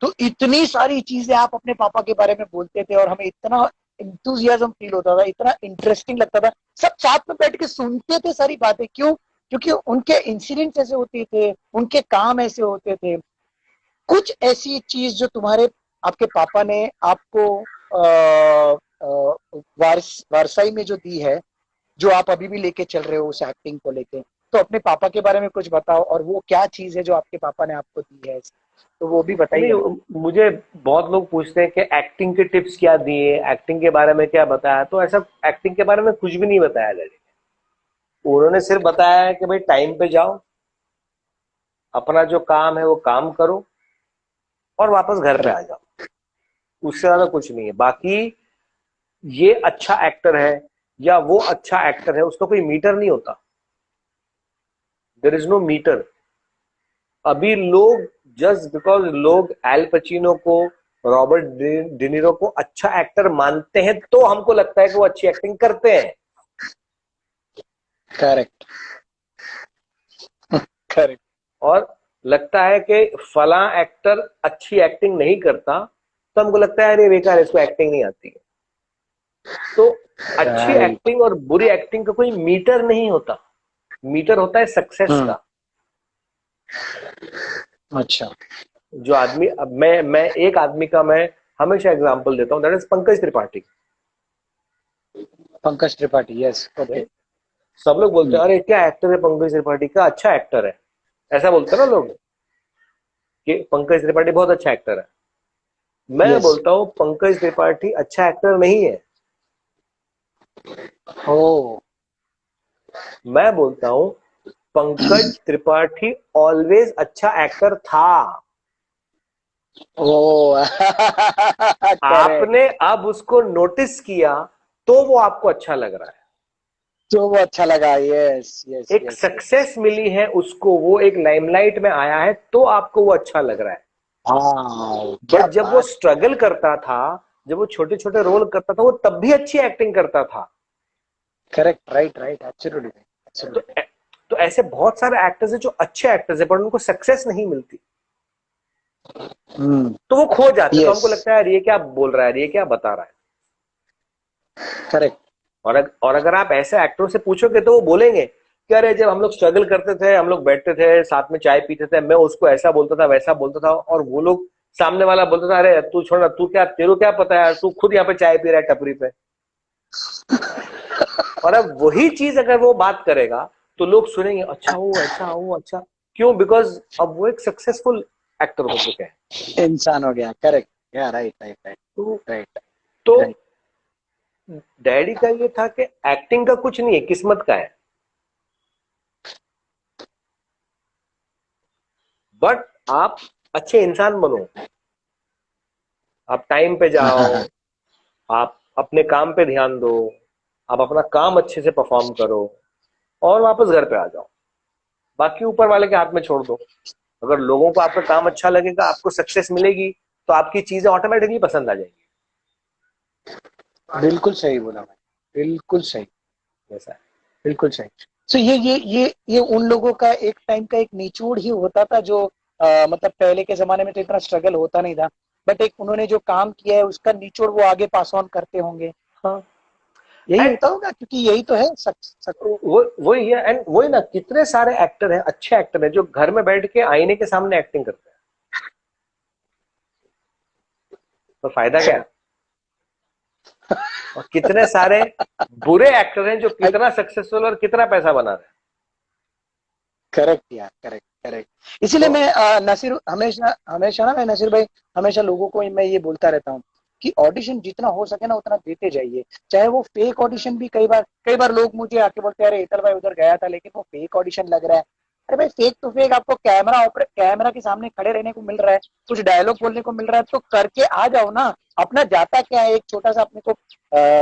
तो इतनी सारी चीजें आप अपने पापा के बारे में बोलते थे, और हमें इतना इंथुजियाज्म फील होता था, इतना इंटरेस्टिंग लगता था। सब साथ में बैठ के सुनते थे सारी बातें। क्यों? क्योंकि उनके इंसिडेंट्स ऐसे होते थे, उनके काम ऐसे होते थे। कुछ ऐसी चीज जो तुम्हारे आपके पापा ने आपको वारसाई में जो दी है, जो आप अभी भी लेके चल रहे हो उस एक्टिंग को लेके, तो अपने पापा के बारे में कुछ बताओ, और वो क्या चीज है जो आपके पापा ने आपको दी है, तो वो भी बताइए ना। नहीं, मुझे बहुत लोग पूछते हैं कि एक्टिंग के टिप्स क्या दिए, एक्टिंग के बारे में क्या बताया। तो ऐसा एक्टिंग के बारे में कुछ भी नहीं बताया डैडी। उन्होंने सिर्फ बताया है कि भाई टाइम पे जाओ, अपना जो काम है वो काम करो, और वापस घर पे आ करेक्ट। जाओ। उससे ज्यादा कुछ नहीं है। बाकी ये अच्छा एक्टर है या वो अच्छा एक्टर है, उसका कोई मीटर नहीं होता। There is no meter. अभी लोग, जस्ट बिकॉज लोग एल पचिनो को, रॉबर्ट डिनीरो को अच्छा एक्टर मानते हैं, तो हमको लगता है कि वो अच्छी एक्टिंग करते हैं। Correct correct. और लगता है कि फला एक्टर अच्छी एक्टिंग नहीं करता, तो हमको लगता है अरे बेकार, इसको एक्टिंग नहीं आती है। तो अच्छी राइट। एक्टिंग और बुरी एक्टिंग का कोई मीटर नहीं होता। मीटर होता है सक्सेस हम्म। का। अच्छा। जो आदमी, अब मैं एक आदमी का मैं हमेशा एग्जांपल देता हूं, that is Pankaj Tripathi. Pankaj Tripathi, yes, okay. सब लोग बोलते हैं अरे क्या एक्टर है पंकज त्रिपाठी, का अच्छा एक्टर है, ऐसा बोलते हैं ना लोग कि पंकज त्रिपाठी बहुत अच्छा एक्टर है। मैं यस। बोलता हूं पंकज त्रिपाठी अच्छा एक्टर नहीं है। ओ। मैं बोलता हूँ पंकज त्रिपाठी ऑलवेज अच्छा एक्टर था। ओ करेक्ट। आपने अब उसको नोटिस किया तो वो आपको अच्छा लग रहा है। तो वो अच्छा लगा, यस यस एक यस यस। सक्सेस मिली है उसको, वो एक लाइमलाइट में आया है तो आपको वो अच्छा लग रहा है। हाँ क्या बट जब वो बात। स्ट्रगल करता था, जब वो छोटे छोटे रोल करता था, वो तब भी अच्छी एक्टिंग करता था। करेक्ट, राइट राइट, एब्सोल्युटली तो एब्सोल्युटली। तो ऐसे बहुत सारे एक्टर्स हैं जो अच्छे एक्टर्स हैं पर उनको सक्सेस नहीं मिलती, हम्म। तो वो खो जाते हैं। तो यस। हमको लगता है यार ये क्या बोल रहा है, ये क्या बता रहा है। करेक्ट। और अगर आप ऐसे एक्टरों से पूछोगे तो वो बोलेंगे कि अरे जब हम लोग स्ट्रगल करते थे, हम लोग बैठते थे साथ में चाय पीते थे, मैं उसको ऐसा बोलता था वैसा बोलता था, और वो लोग सामने वाला बोलता था अरे तू छोड़ ना, तू क्या, तेरे को क्या पता है यार, तू खुद यहाँ पे चाय पी रहा है टपरी पे। और अब वही चीज अगर वो बात करेगा तो लोग सुनेंगे अच्छा वो ऐसा, वो अच्छा। क्यों? बिकॉज अब वो एक सक्सेसफुल एक्टर हो चुके हैं। इंसान हो गया, करेक्ट। या राइट राइट राइट तो राइट तो राइट। डैडी का ये था कि एक्टिंग का कुछ नहीं है, किस्मत का है। बट आप अच्छे इंसान बनो, आप टाइम पे जाओ, आप अपने काम पे ध्यान दो, आप अपना काम अच्छे से परफॉर्म करो और वापस घर पे आ जाओ। बाकी ऊपर वाले के हाथ में छोड़ दो। अगर लोगों को आपका काम अच्छा लगेगा, आपको सक्सेस मिलेगी, तो आपकी चीजें ऑटोमेटिकली पसंद आ जाएंगी। बिल्कुल सही बोला भाई, बिल्कुल सही, ऐसा है। बिल्कुल सही। सो ये उन लोगों का एक टाइम का एक निचोड़ ही होता था जो मतलब पहले के जमाने में तो इतना स्ट्रगल होता नहीं था, बट एक उन्होंने जो काम किया है उसका निचोड़ वो आगे पास ऑन करते होंगे। हाँ। यही एंड होता होगा क्योंकि यही तो है वो वही है, एंड वही ना, कितने सारे एक्टर हैं, अच्छे एक्टर हैं जो घर में बैठ के आईने के सामने एक्टिंग करते हैं, तो फायदा क्या है? और कितने सारे बुरे एक्टर हैं जो कितना सक्सेसफुल और कितना पैसा बना रहे हैं। करेक्ट यार, करेक्ट करेक्ट। इसीलिए तो मैं नसीर हमेशा हमेशा ना, मैं नसीर भाई हमेशा लोगों को मैं ये बोलता रहता हूँ कि ऑडिशन जितना हो सके ना उतना देते जाइए, चाहे वो फेक ऑडिशन भी। कई बार लोग मुझे आके बोलते हैं अरे हेतल भाई उधर गया था लेकिन वो फेक ऑडिशन लग रहा है। अरे भाई फेक तो फेक, आपको कैमरा के सामने खड़े रहने को मिल रहा है, कुछ डायलॉग बोलने को मिल रहा है तो करके आ जाओ ना। अपना जाता क्या है, एक छोटा सा अपने को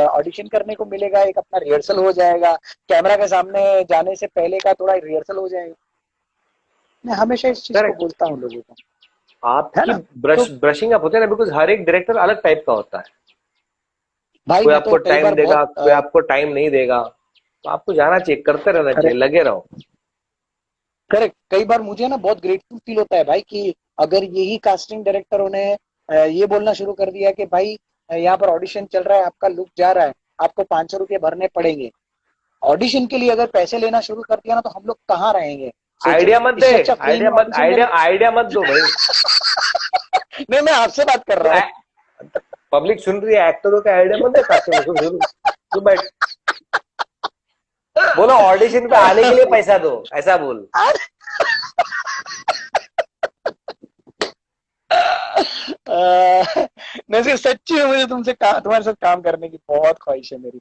ऑडिशन करने को मिलेगा, एक अपना रिहर्सल हो जाएगा, कैमरा के सामने जाने से पहले का थोड़ा रिहर्सल हो जाएगा। मैं हमेशा इस चीज को करेक्ट, बोलता हूँ लोगों को, है आपकी ना। तो ब्रशिंग अप होते हैं ना, बिकॉज हर एक डायरेक्टर अलग टाइप का होता है। भाई कोई मैं तो आपको कई टाइम बार देगा, बहुत कोई आपको टाइम नहीं देगा, तो आपको जाना चाहिए, करते रहना चाहिए, करेक्ट लगे रहो। करेक्ट, कई बार मुझे ना बहुत ग्रेटफुल फील होता है भाई कि अगर यही कास्टिंग डायरेक्टरों ने ये बोलना शुरू कर दिया कि भाई यहाँ पर ऑडिशन चल रहा है, आपका लुक जा रहा है, आपको 500 रुपये भरने पड़ेंगे। ऑडिशन के लिए अगर पैसे लेना शुरू कर दिया ना तो हम लोग कहाँ रहेंगे, सोचो। आइडिया मत दे, इससे अच्छा फ्री में ऑडिशन में। आइडिया मत दो भाई। नहीं, मैं आपसे बात कर रहा हूँ। पब्लिक सुन रही है, एक्टरों का आइडिया मत दे, कास्टिंग में सुन सुन सुन बैठ। बोलो ऑडिशन पे आने के लिए पैसा दो, ऐसा बोल। नजीर सच्ची में मुझे तुम्हारे साथ काम करने की बहुत ख्वाहिश है मेरी।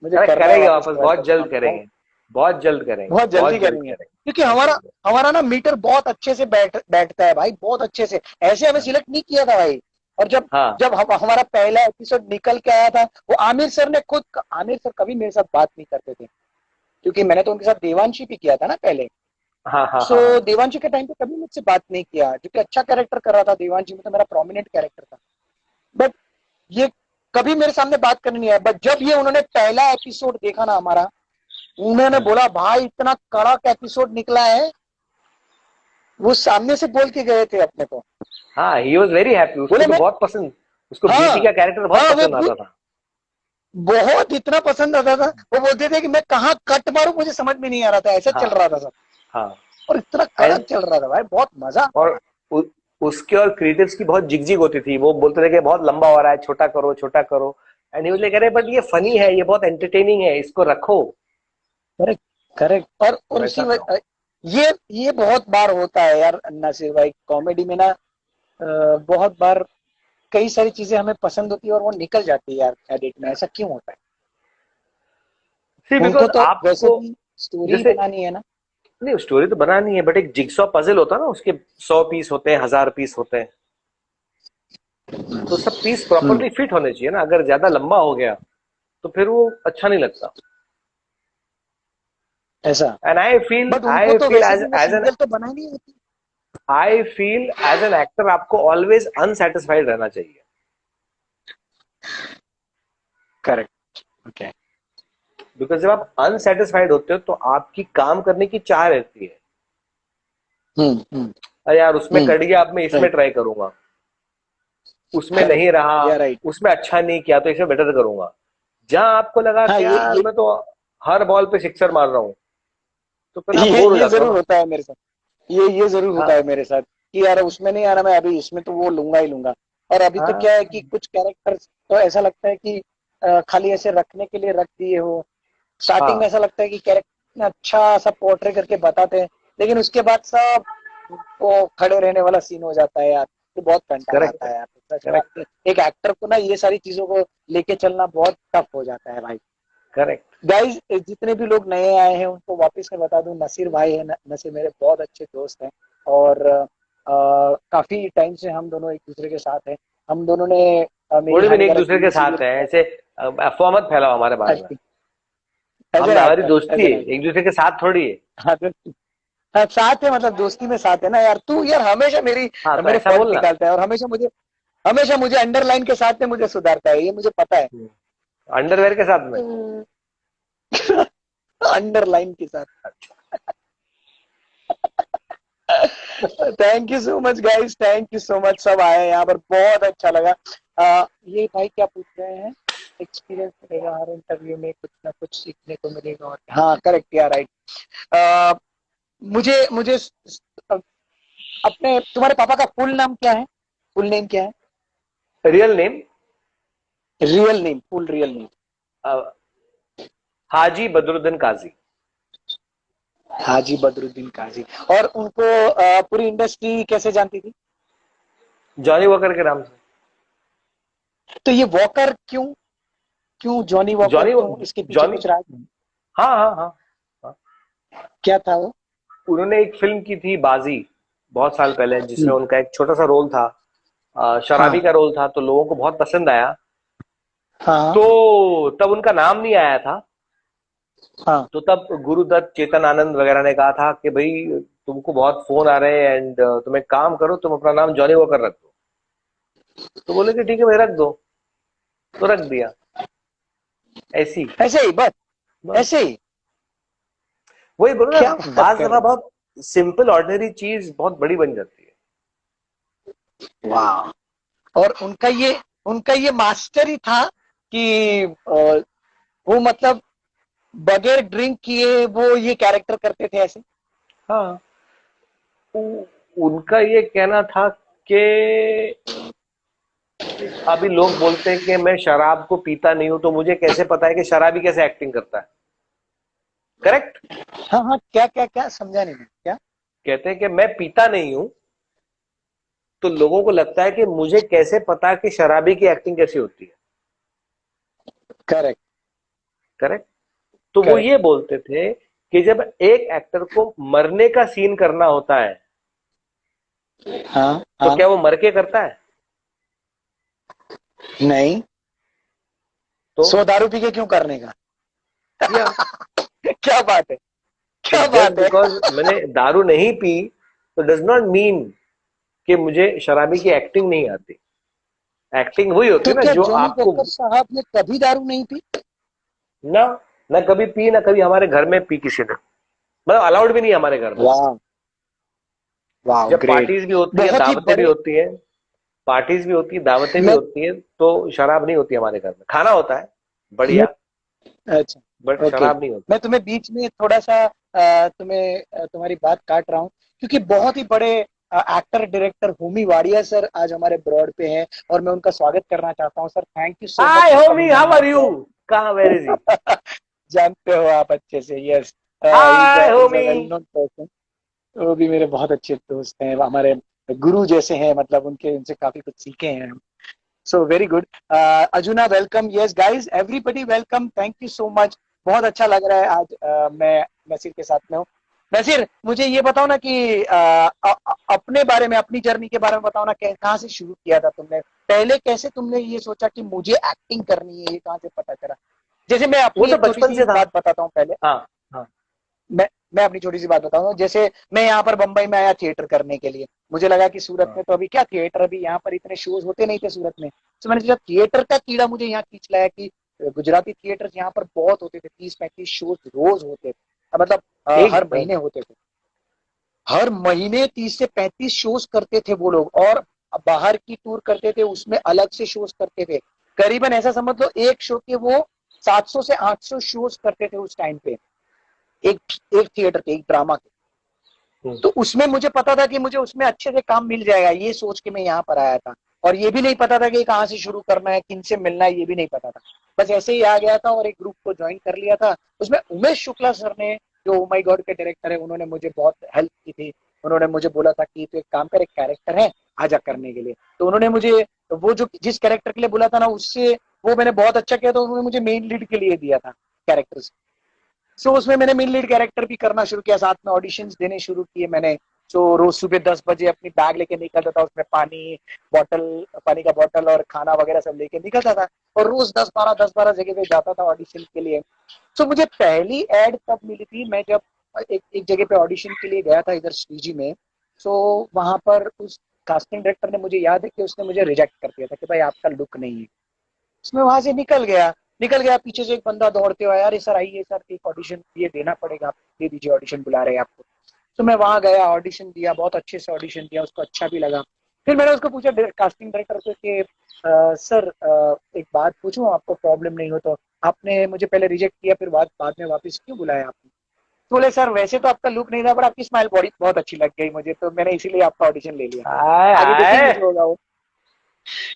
मुझे अरे करना है करेंगे वापस वापस, तुम्हारे बहुत साथ जल्द काम, बहुत करेंगे, बहुत जल्द करेंगे, बहुत जल्दी बहुत जल्द करेंगे करेंगे, क्योंकि बहुत हमारा जल्द। हमारा ना मीटर बहुत अच्छे से बैठता है भाई, बहुत अच्छे से। ऐसे हमें सिलेक्ट नहीं किया था भाई। और जब हाँ जब हमारा पहला एपिसोड निकल के आया था, वो आमिर सर ने खुद, आमिर सर कभी मेरे साथ बात नहीं करते थे क्योंकि मैंने तो उनके साथ देवांशी भी किया था ना पहले। हाँ हाँ सो हाँ हाँ। देवांशी के टाइम पे कभी मुझसे बात नहीं किया क्योंकि अच्छा कैरेक्टर कर रहा था देवांशी में, तो मेरा प्रोमिनेंट कैरेक्टर था। बट ये कभी मेरे सामने बात करने नहीं आया, बट जब ये उन्होंने पहला एपिसोड देखा ना हमारा, उन्होंने हम्म। बोला भाई इतना कड़क एपिसोड निकला है। वो सामने से बोल के गए थे अपने को। हाँ, ही वॉज वेरी हैप्पी, उसको बोले तो मैं, बहुत पसंद, उसको बीटी हाँ का कैरेक्टर बहुत हाँ पसंद आता था। बहुत इतना पसंद आता था। वो बोलते थे कि मैं कहाँ कट मारूं मुझे समझ में नहीं आ रहा था, ऐसा चल हाँ रहा था सब। हाँ। और इतना एंड कड़क चल रहा था भाई, बहुत मजा आता और था। उ, उसके और क्रिएटिव्स की बहुत झिकझिक होती थी, वो बोलते थे कि बहुत लंबा हो रहा है, छोटा करो छोटा करो। एंड ही वाज लाइक अरे बट ये फनी है, ये बहुत एंटरटेनिंग है, इसको रखो। Correct correct. और वैसा उसी था। ये बहुत बार होता है यार नासिर भाई, कॉमेडी में ना बहुत बार कई सारी चीजें हमें पसंद होती है और वो निकल जाती है यार एडिट में, ऐसा क्यों होता है? सी उनको बिकॉज तो वैसे आपको भी। स्टोरी जैसे बनानी है ना। नहीं, स्टोरी तो बनानी है, बट एक जिगसॉ पजल होता है ना, उसके 100 पीस होते हैं, 1000 पीस होते हैं, तो सब पीस हम्म। प्रॉपरली फिट होने चाहिए ना। अगर ज्यादा लंबा हो गया तो फिर वो अच्छा नहीं लगता। ऐसा। एंड बट उनको आई तो फील वैसे एज भी वो एज एन सीरियल तो बनाई नहीं होती। I feel as an actor आपको ऑलवेज अनसेटिस्फाइड रहना चाहिए। करेक्ट। ओके। बिकॉज जब आप अनसेटिस्फाइड होते हो तो आपकी काम करने की चाह रहती है। हम्म। अरे यार उसमें हम्म। कट गया, अब मैं इसमें राइट। ट्राई करूंगा, उसमें करेक्ट। नहीं रहा, या राइट। उसमें अच्छा नहीं किया तो इसमें बेटर करूंगा। जहां आपको लगा हाँ कि यार मैं तो हर बॉल पे सिक्सर मार रहा हूं, तो फिर आप बोर हो ये जाते हो जरूर ना। होता है मेरे साथ। ये जरूर होता हाँ है मेरे साथ कि यार उसमें नहीं आना, मैं अभी इसमें तो वो लूंगा ही लूंगा। और अभी तो हाँ क्या है कि कुछ कैरेक्टर्स तो ऐसा लगता है कि खाली ऐसे रखने के लिए रख दिए हो। स्टार्टिंग में हाँ ऐसा लगता है कि कैरेक्टर अच्छा सा पोर्ट्रे करके बताते हैं, लेकिन उसके बाद सब वो खड़े रहने वाला सीन हो जाता है यार। तो बहुत कंटाला आता करेक्ट है यार, सच बात करेक्ट है। एक एक्टर को ना ये सारी चीजों को लेके चलना बहुत टफ हो जाता है भाई। करेक्ट। गाइज, जितने भी लोग नए आए हैं उनको वापस मैं बता दूं, नसीर भाई है, नसीर मेरे बहुत अच्छे दोस्त हैं। और काफी टाइम से हम दोनों एक दूसरे के साथ हैं। हम दोनों ने मेरी थोड़ी भी नहीं एक हानिकारक दूसरे के टीवी साथ सीरियल है, किया ऐसे अफवाह मत फैलाओ हमारे बारे में। था। ऐसे हम ना हमारी कर, दोस्ती ऐसे है, ना कर। एक दूसरे के साथ थोड़ी है। हाँ तो हाँ, साथ है मतलब दोस्ती में साथ है ना यार। तू यार हमेशा हाँ तो मेरे ऐसा फॉल्ट बोलना। निकालता है और हमेशा मुझे अंडरलाइन के साथ में मुझे सुधारता है, ये मुझे पता है। अंडरवेयर के साथ में। अंडरलाइन के साथ। Thank you so much guys, thank you so much. सब आए यहाँ पर, बहुत अच्छा लगा। ये भाई क्या पूछ रहे हैं? एक्सपीरियंस मिलेगा हर इंटरव्यू में, कुछ ना कुछ सीखने को मिलेगा। और हाँ, करेक्ट यार, राइट। मुझे मुझे अपने तुम्हारे पापा का फुल नाम क्या है? फुल नेम क्या है? Real name real name, full real name. Haji Badruddin Kazi. Haji Badruddin Kazi. और उनको पूरी इंडस्ट्री कैसे जानती थी? जॉनी वॉकर के नाम से। तो ये वॉकर क्यों? क्यों जॉनी वॉकर जॉनी क्यों? इसके पीछे जॉनी कुछ राज? हाँ हाँ हाँ हाँ। क्या था वो? उन्होंने एक फिल्म की थी बाजी, बहुत साल पहले, जिसमें हम्म। उनका एक छोटा सा रोल था। शराबी हाँ का रोल था, तो लोगों को बहुत पसंद आया। हाँ तो तब उनका नाम नहीं आया था। हाँ। तो तब गुरुदत्त, चेतन आनंद वगैरह ने कहा था कि भाई तुमको बहुत फोन आ रहे हैं, एंड तुम एक काम करो, तुम अपना नाम जॉनी वॉकर रख दो। तो बोले कि ठीक है भाई, रख दो। तो रख दिया, ऐसी। ऐसे ही बस? बस ऐसे ही? वही बोलो ना, क्या बात बाज कर दफा रहे बहुत सिंपल ऑर्डिनरी चीज बहुत बड़ी बन जाती है। हो? वाह। और उनका ये मास्टर ही था कि वो मतलब बगैर ड्रिंक किए वो ये कैरेक्टर करते थे ऐसे। हाँ, उनका ये कहना था कि अभी लोग बोलते हैं कि मैं शराब को पीता नहीं हूं, तो मुझे कैसे पता है कि शराबी कैसे एक्टिंग करता है। करेक्ट। हाँ हाँ, क्या क्या क्या समझा नहीं मैं, क्या? कहते हैं कि मैं पीता नहीं हूं, तो लोगों को लगता है कि मुझे कैसे पता कि शराबी की एक्टिंग कैसी होती है। करेक्ट। करेक्ट। तो वो करेक्ट। ये बोलते थे कि जब एक एक्टर को मरने का सीन करना होता है, हाँ तो हाँ। क्या वो मर के करता है? नहीं। तो सो दारू पी के क्यों करने का? या क्या बात है, क्या जस्ट बात है। बिकॉज मैंने दारू नहीं पी, तो डज नॉट मीन कि मुझे शराबी की एक्टिंग नहीं आती। एक्टिंग वही होती तो है ना क्या जो जॉनी आपको कक्कर साहब ने कभी दारू नहीं पी? ना, ना कभी पी, ना कभी हमारे घर में पी किसी ने, मतलब अलाउड भी नहीं है हमारे घर में। वाह। वाह, जब ग्रेट। पार्टीज भी होती है, बहुत ही दावतें भी बड़े। होती है, पार्टीज भी होती है, दावतें भी मैं होती है, तो शराब नहीं होती हमारे घर में। खाना होता है मैं बढ़िया, अच्छा। But okay. शराब नहीं होती। मैं तुम्हें बीच में थोड़ा सा तुम्हारी बात काट रहा हूँ, क्योंकि हाँ। बहुत ही बड़े actor director Homi Wadia sir आज हमारे ब्रॉड पे हैं और मैं उनका स्वागत करना चाहता हूँ। Sir, thank you so much hi for Homi, coming on how my are you? Broad. कहाँ, वेयर इज ही? जानते हो आप अच्छे से, yes. Hi is a Homi. Well known person. वो भी मेरे बहुत अच्छे दोस्त हैं, हमारे गुरु जैसे हैं, मतलब उनके उनसे काफी कुछ सीखे हैं हम। So very good. Ajuna, welcome. Yes, guys, everybody welcome. Thank you so much. बहुत अच्छा लग रहा है आज मैं नसीर के साथ में हूँ। नसीर, मुझे ये बताओ ना कि अपने बारे में, अपनी जर्नी के बारे में बताओ ना, कहाँ से शुरू किया था तुमने? पहले कैसे तुमने ये सोचा कि मुझे एक्टिंग करनी है, ये कहाँ से पता चला? जैसे मैं वो अपनी तो एक छोटी बचपन सी से था। बात बताता हूँ पहले। हाँ हाँ। मैं अपनी छोटी सी बात बताऊं, जैसे मैं यहाँ पर बंबई में आया थिएटर करने के लिए। मुझे लगा कि सूरत हाँ में तो अभी क्या थिएटर, अभी यहाँ पर इतने शोज होते नहीं थे सूरत में। तो मैंने सोचा थिएटर का कीड़ा मुझे यहाँ खींच लाया कि गुजराती थिएटर यहाँ पर बहुत होते थे, 30-35 शोज रोज होते थे। मतलब हर एकदम। महीने होते थे। हर महीने 30 से 35 शोज करते थे वो लोग, और बाहर की टूर करते थे, उसमें अलग से शोज करते थे। करीबन ऐसा समझ लो एक शो के वो 700 से 800 शोज करते थे उस टाइम पे, एक एक थिएटर के, एक ड्रामा के। हम्म। तो उसमें मुझे पता था कि मुझे उसमें अच्छे से काम मिल जाएगा, ये सोच के मैं यहाँ पर आया था। और ये भी नहीं पता था कि कहाँ से शुरू करना है, किन से मिलना है, ये भी नहीं पता था। बस ऐसे ही आ गया था और एक ग्रुप को ज्वाइन कर लिया था। उसमें उमेश शुक्ला सर ने, जो ओ माई गॉड के डायरेक्टर है, उन्होंने मुझे बहुत हेल्प की थी। उन्होंने मुझे बोला था कि तो एक काम कर, एक कैरेक्टर है, आजा करने के लिए। तो उन्होंने मुझे वो जो जिस कैरेक्टर के लिए बोला था ना, उससे वो मैंने बहुत अच्छा किया, तो उन्होंने मुझे मेन लीड के लिए दिया था कैरेक्टर। सो उसमें मैंने मेन लीड कैरेक्टर भी करना शुरू किया, साथ में ऑडिशंस देने शुरू किए मैंने। सो रोज सुबह 10 बजे अपनी बैग लेके निकलता था, उसमें पानी का बॉटल और खाना वगैरह सब लेके निकलता था। और रोज 10-12 जगह पे जाता था ऑडिशन के लिए। सो मुझे पहली एड तब मिली थी, मैं जब एक जगह पे ऑडिशन के लिए गया था इधर श्रीजी में। सो वहां पर उस कास्टिंग डायरेक्टर ने, मुझे याद है कि उसने मुझे रिजेक्ट कर दिया था कि भाई आपका लुक नहीं है। उसमें वहां से निकल गया पीछे से एक बंदा दौड़ते हुआ, यार सर आइए सर, एक ऑडिशन ये देना पड़ेगा, आप दे दीजिए, ऑडिशन बुला रहे हैं आपको। तो मैं वहां गया, ऑडिशन दिया, बहुत अच्छे से ऑडिशन दिया, उसको अच्छा भी लगा। फिर मैंने उसको पूछा, कास्टिंग डायरेक्टर से कि सर एक बात पूछूं, आपको प्रॉब्लम नहीं हो तो? आपने मुझे पहले रिजेक्ट किया, फिर बाद में वापस क्यों बुलाया आपने? तो बोले सर वैसे तो आपका लुक नहीं था, बट आपकी स्माइल बॉडी बहुत अच्छी लग गई मुझे, तो मैंने इसीलिए आपका ऑडिशन ले लिया। आए आगे देखेंगे आए। जो होगा वो।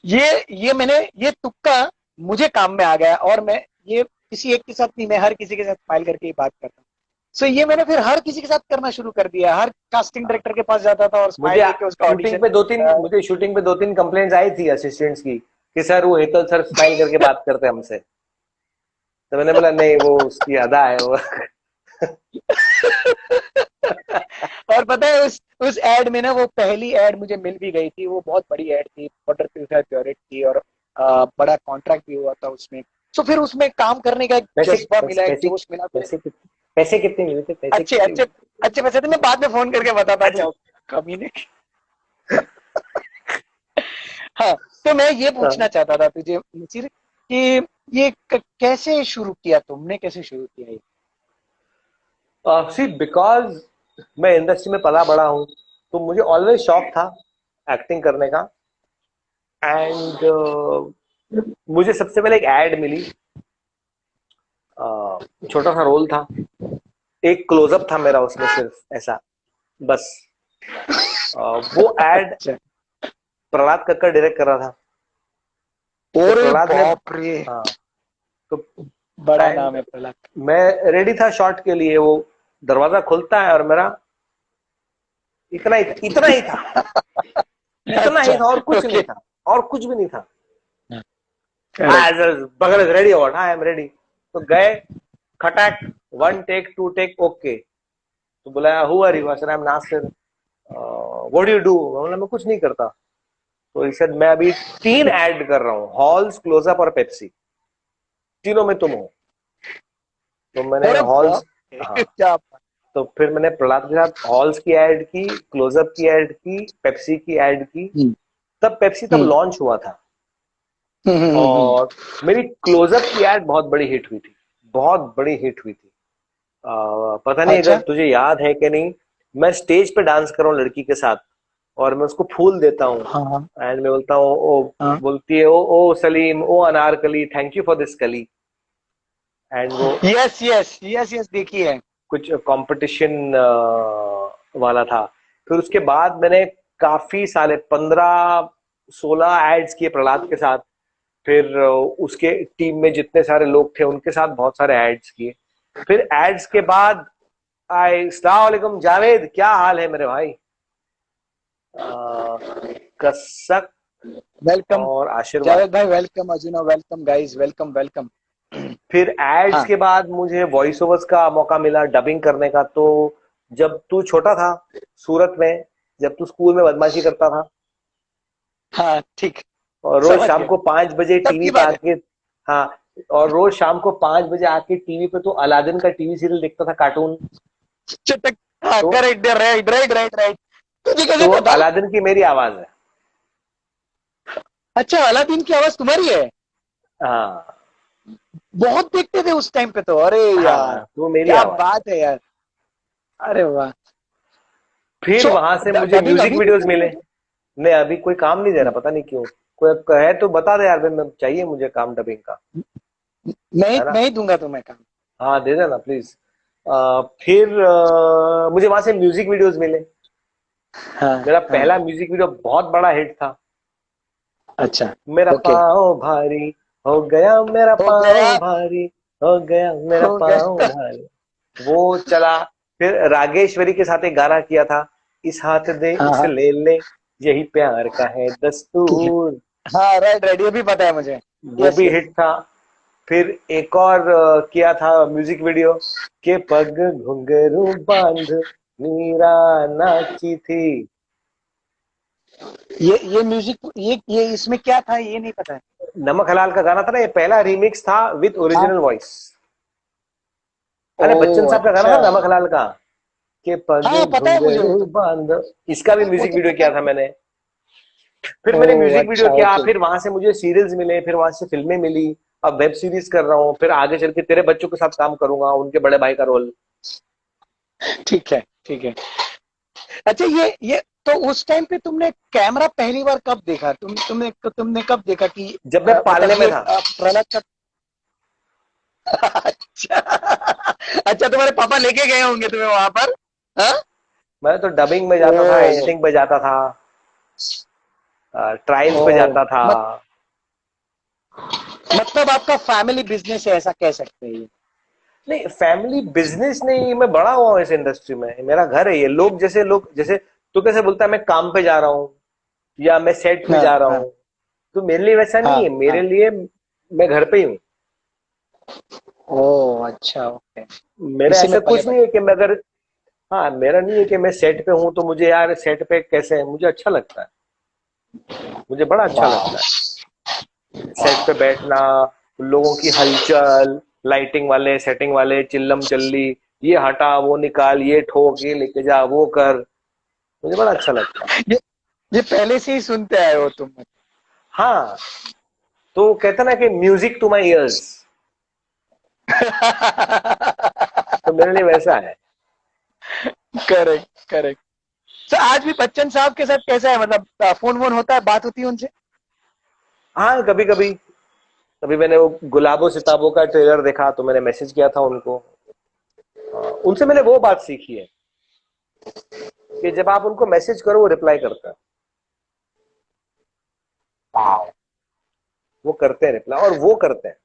ये तुक्का मुझे काम में आ गया, और मैं ये किसी एक के साथ नहीं, मैं हर किसी के साथ स्माइल करके ही बात करता हूँ। सो ये मैंने फिर हर किसी के साथ करना शुरू कर दिया, हर कास्टिंग डायरेक्टर के पास जाता था और स्माइल मुझे करके उसका शूटिंग ऑडिशन। पे दो तीन मुझे शूटिंग पे 2-3 कंप्लेंट्स आई थी असिस्टेंट्स की कि सर वो हेतल सर स्माइल करके बात करते हैं हमसे। तो मैंने बोला नहीं, वो उसकी अदा है वो। और पता है उस एड में ना, वो पहली एड मुझे मिल भी गई थी, वो बहुत बड़ी एड थी, वाटर प्यूरिफायर प्योरेट की, और बड़ा कॉन्ट्रैक्ट भी हुआ था उसमें। सो फिर उसमें काम करने का एक पैसे जज्बा पैसे मिला, एक पैसे जोश मिला फिर। पैसे पैसे कितने मिले थे, पैसे अच्छे कितने अच्छे मिले थे? अच्छे पैसे थे, मैं बाद में फोन करके बताता अच्छा। हूँ, कमीने। हाँ, तो मैं ये पूछना हाँ। चाहता था तुझे नसीर, कि ये कैसे शुरू किया, तुमने कैसे शुरू किया ये? सी बिकॉज मैं इंडस्ट्री में पला बड़ा हूँ, तो मुझे ऑलवेज शौक था एक्टिंग करने का। एंड मुझे सबसे पहले एक एड मिली, छोटा सा रोल था, एक क्लोजअप था मेरा उसमें, सिर्फ ऐसा बस। वो एड अच्छा। प्रहलाद कक्कड़ डायरेक्ट कर रहा था। तो अरे प्रहलाद ने, बाप रे, हाँ, तो बड़ा एंड नाम है प्रहलाद। मैं रेडी था शॉट के लिए। वो दरवाजा खुलता है और मेरा इतना ही था, इतना ही अच्छा, था और कुछ नहीं ओके। था, और कुछ भी नहीं था। करेक्ट। बगल रेडी, और हाँ आई एम रेडी। तो गए, खटाक, 1 टेक 2 टेक, ओके। तो बुलाया, who are you? Sir I am Nasir. What do you do? बोला मैं कुछ नहीं करता। तो he said, मैं अभी 3 ऐड कर रहा हूँ, हॉल्स, क्लोजअप और पेप्सी, तीनों में तुम हो। तो मैंने अरे हॉल्स, बाप हाँ, रे, क्या बात। तो फिर मैंने प्रहलाद के साथ हॉल्स की ऐड की, क्लोजअप की ऐड की, पेप्सी की ऐड की। हम्म तब पेप्सी तब हम्म लॉन्च हुआ था। और हम्म। मेरी क्लोजअप की ऐड बहुत बड़ी हिट हुई थी, बहुत बड़ी हिट हुई थी। पता नहीं अगर अच्छा। तुझे याद है कि नहीं, मैं स्टेज पे डांस कर रहा हूँ लड़की के साथ, और मैं उसको फूल देता हूँ। हाँ एंड मैं बोलता हूँ, ओ, हाँ। बोलती है, ओ ओ सलीम, ओ Anarkali, thank you for this कली। एंड वो यस यस यस यस, देखिए। कुछ कंपटीशन वाला था। फिर उसके बाद मैंने काफी साले 15-16 एड्स किए प्रहलाद के साथ। फिर उसके टीम में जितने सारे लोग थे उनके साथ बहुत सारे एड्स किए। फिर एड्स के बाद अस्सलाम वालेकुम जावेद, क्या हाल है मेरे भाई? कसक वेलकम और आशीर्वाद। जावेद भाई, वेलकम अजुना, वेलकम गाइस, वेलकम वेलकम। फिर एड्स हाँ के बाद मुझे वॉइस ओवर्स का मौका मिला, डबिंग करने का। तो जब तू छोटा था सूरत में, जब तू स्कूल में बदमाशी करता था हाँ ठीक, और रोज समझ शाम गया, को 5 बजे तब टीवी की पे बात है। आके, हाँ, और रोज शाम को 5 बजे आके टीवी पे तो अलादीन का टीवी सीरियल देखता था, कार्टून। चटक, हाँ तो correct, right right right right. तुझे कैसे तो पता? अलादीन की मेरी आवाज है। अच्छा, अलादीन की आवाज तुम्हारी है? हाँ बहुत देखते थे उस टाइम पे तो, अरे यार हाँ, तो मेरी क्या आवाज है। बात है यार, अरे वाह। फिर सो वहां से मुझे डबिंग म्यूजिक अभी भी वीडियोस कर रहे मिले। हो? नहीं, अभी कोई काम नहीं दे रहा, पता नहीं क्यों। कोई अब कहे तो बता दे यार, भाई मैं चाहिए, मुझे काम डबिंग का। है ना? मैं ही दूंगा तुम्हें काम। हाँ, दे देना प्लीज। फिर मुझे वहां से म्यूजिक वीडियोस मिले। हाँ मेरा हाँ, पहला म्यूजिक वीडियो बहुत बड़ा हिट था। अच्छा, मेरा ओके, पाँव भारी हो गया, मेरा हो पाँव गया, भारी हो गया, मेरा हो पाँव गया। भारी। वो चला। फिर रागेश्वरी के साथ एक गाना किया था, इस हाथ दे हाँ इस हाँ ले ले, यही प्यार का है दस्तूर। हाँ, राइट राइट, ये भी पता है मुझे। वो यस भी यस। हिट था। फिर एक और किया था म्यूजिक वीडियो, के पग घुंघरू बांध मीरा नाची थी। ये म्यूजिक, ये इसमें क्या था ये नहीं पता है। नमक हलाल का गाना था ना, ये पहला रीमिक्स था विद हाँ, ओरिजिनल वॉइस। ओ अरे बच्चन साहब का गाना अच्छा, था नमक हलाल का, के पग हाँ पता है मुझे वो घुंघरू तो, बांध। इसका भी वो म्यूजिक तो वीडियो पता किया है। था मैंने। फिर ओ मैंने म्यूजिक वीडियो अच्छा, किया, ओके, फिर वहां से मुझे सीरियल्स मिले, फिर वहां से फिल्में मिली। अब वेब सीरीज कर रहा हूँ, फिर आगे चल के तेरे बच्चों के साथ काम करूंगा, उनके बड़े भाई का रोल। ठीक है ठीक है। अच्छा, ये तो उस टाइम पे तुमने कैमरा पहली बार कब देखा? तुमने कब देखा कि जब मैं मतलब पालने में ये था। प्रहलाद का? अच्छा, अच्छा, तुम्हारे पापा लेके गए होंगे तुम्हें वहां पर? हाँ? मैं तो डबिंग में जाता था, ओ, एडिटिंग पे जाता था, ट्रायल्स ओ, पे जाता था। मतलब आपका फैमिली बिजनेस है, ऐसा कह सकते हैं ये। नहीं, फैमिली बिजनेस नहीं, मैं बड़ा हुआ हूँ इस इंडस्ट्री में, मेरा घर है ये। लोग जैसे तू कैसे बोलता है मैं काम पे जा रहा हूँ या मैं सेट पे हाँ जा रहा हाँ हूँ, तो मेरे लिए वैसा नहीं हाँ है। मेरे हाँ, लिए मैं घर पे ही हूँ। ओ अच्छा, ओके, मेरा इसी में ऐसा पले कुछ नहीं बड़े। है कि मैं अगर, हाँ, मेरा नहीं है कि मैं सेट पे हूँ तो मुझे यार सेट पे कैसे है, मुझे अच्छा लगता है। मुझे बड़ा अच्छा वाह, लगता है सेट पे बैठना, लोगों की हलचल, लाइटिंग वाले, सेटिंग वाले, चिल्लम चल्ली, ये हटा वो निकाल, ये ठोक, ये लेके जा, वो कर। मुझे बड़ा अच्छा लगता है। ये ये पहले से ही सुनते आए हो तुम? हाँ, तो कहते ना कि म्यूजिक टू माई इयर्स, तो मेरे लिए वैसा है। Correct correct. तो आज भी बच्चन साहब के साथ कैसा है, मतलब फोन वोन होता है, बात होती है उनसे? हाँ, कभी कभी। अभी मैंने वो गुलाबो सिताबों का ट्रेलर देखा तो मैंने मैसेज किया था उनको। उनसे मैंने वो बात सीखी है कि जब आप उनको मैसेज करो वो रिप्लाई करते हैं। वाह, वो करते हैं रिप्लाई, और वो करते हैं।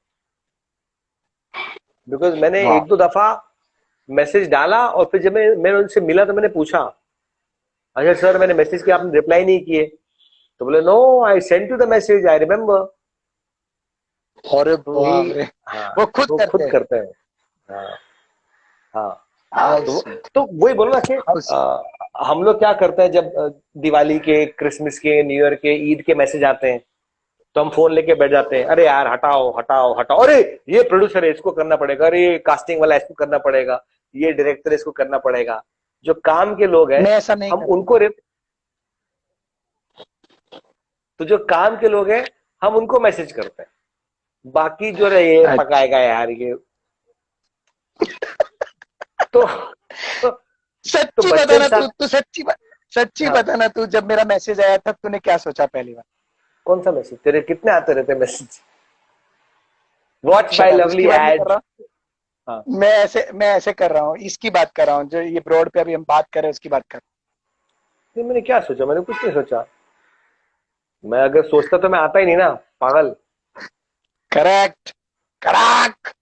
बिकॉज मैंने वाह, एक दो दफा मैसेज डाला और फिर जब मैंने उनसे मिला तो मैंने पूछा, अच्छा सर मैंने मैसेज किया, आपने रिप्लाई नहीं किए। तो बोले, no, I send to the message, I remember. अरे तो बाप ही, रे, हाँ, वो खुद वो करते खुद हैं? करते हैं। हाँ हाँ। हाउ तो स्वीट, तो वही बोलो ना कि हाउ स्वीट। हम लोग क्या करते हैं जब दिवाली के, क्रिसमस के, न्यू ईयर के, ईद के मैसेज आते हैं, तो हम फोन लेके बैठ जाते हैं, अरे यार हटाओ हटाओ हटाओ, अरे ये प्रोड्यूसर है इसको करना पड़ेगा, अरे ये कास्टिंग वाला है इसको करना पड़ेगा, ये डायरेक्टर है इसको करना पड़ेगा। जो काम के लोग हैं मैं ऐसा नहीं हम करता। उनको तो जो काम के लोग हैं हम उनको मैसेज करते हैं। बाकी जो रहे ये अच्छा, पकाएगा यार ये, तो तो, तो सच्ची बच्चन बताना तू साहब। तू सच्ची हाँ, बताना तू, जब मेरा मैसेज आया था तूने क्या सोचा पहली बार? कौन सा मैसेज? तेरे कितने आते रहते message? Watch my shut, lovely उसकी बात नहीं कर एड। रहा हाँ, हूँ, मैं ऐसे कर रहा हूँ, इसकी बात कर रहा हूँ, जो ये ब्रॉड पे अभी हम बात कर रहे हैं उसकी बात कर। नहीं मैंने क्या सोचा, मैंने कुछ नहीं सोचा। मैं अगर सोचता तो मैं आता ही नहीं ना, पागल। करेक्ट, कड़ाक।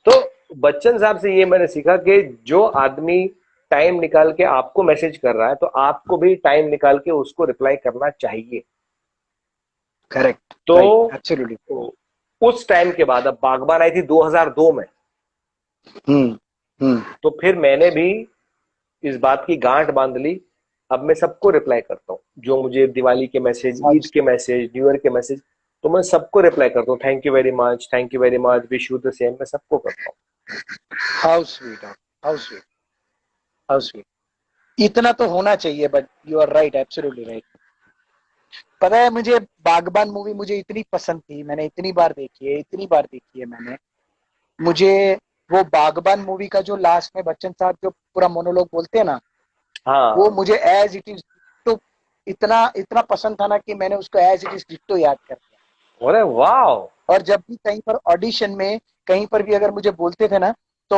तो बच्चन साहब से ये मैंने सीखा कि जो आदमी टाइम निकाल के आपको मैसेज कर रहा है तो आपको भी टाइम निकाल के उसको रिप्लाई करना चाहिए। करेक्ट, तो राइट, एब्सोल्युटली। उस टाइम के बाद, अब बागबान आई थी 2002 में, हम्म। तो फिर मैंने भी इस बात की गांठ बांध ली, अब मैं सबको रिप्लाई करता हूँ, जो मुझे दिवाली के मैसेज, ईद के मैसेज, न्यू ईयर के मैसेज, तो मैं सबको रिप्लाई करता हूँ, thank you very much, thank you very much, wish you the same, मैं सबको करता हूँ। How sweet, how sweet, how sweet. इतना तो होना चाहिए, but you are right, absolutely right. पता है, मुझे बागबान मूवी मुझे इतनी पसंद थी, मैंने इतनी बार देखी है, इतनी बार देखी है मैंने। मुझे वो बागबान मूवी का जो लास्ट में बच्चन साहब जो पूरा मोनोलॉग बोलते हैं ना, वो हाँ, मुझे एज इट इज तो इतना इतना पसंद था ना कि मैंने उसको एज इट इज डिट्टो याद कर दिया। अरे वाह। और जब भी कहीं पर ऑडिशन में कहीं पर भी अगर मुझे बोलते थे ना, तो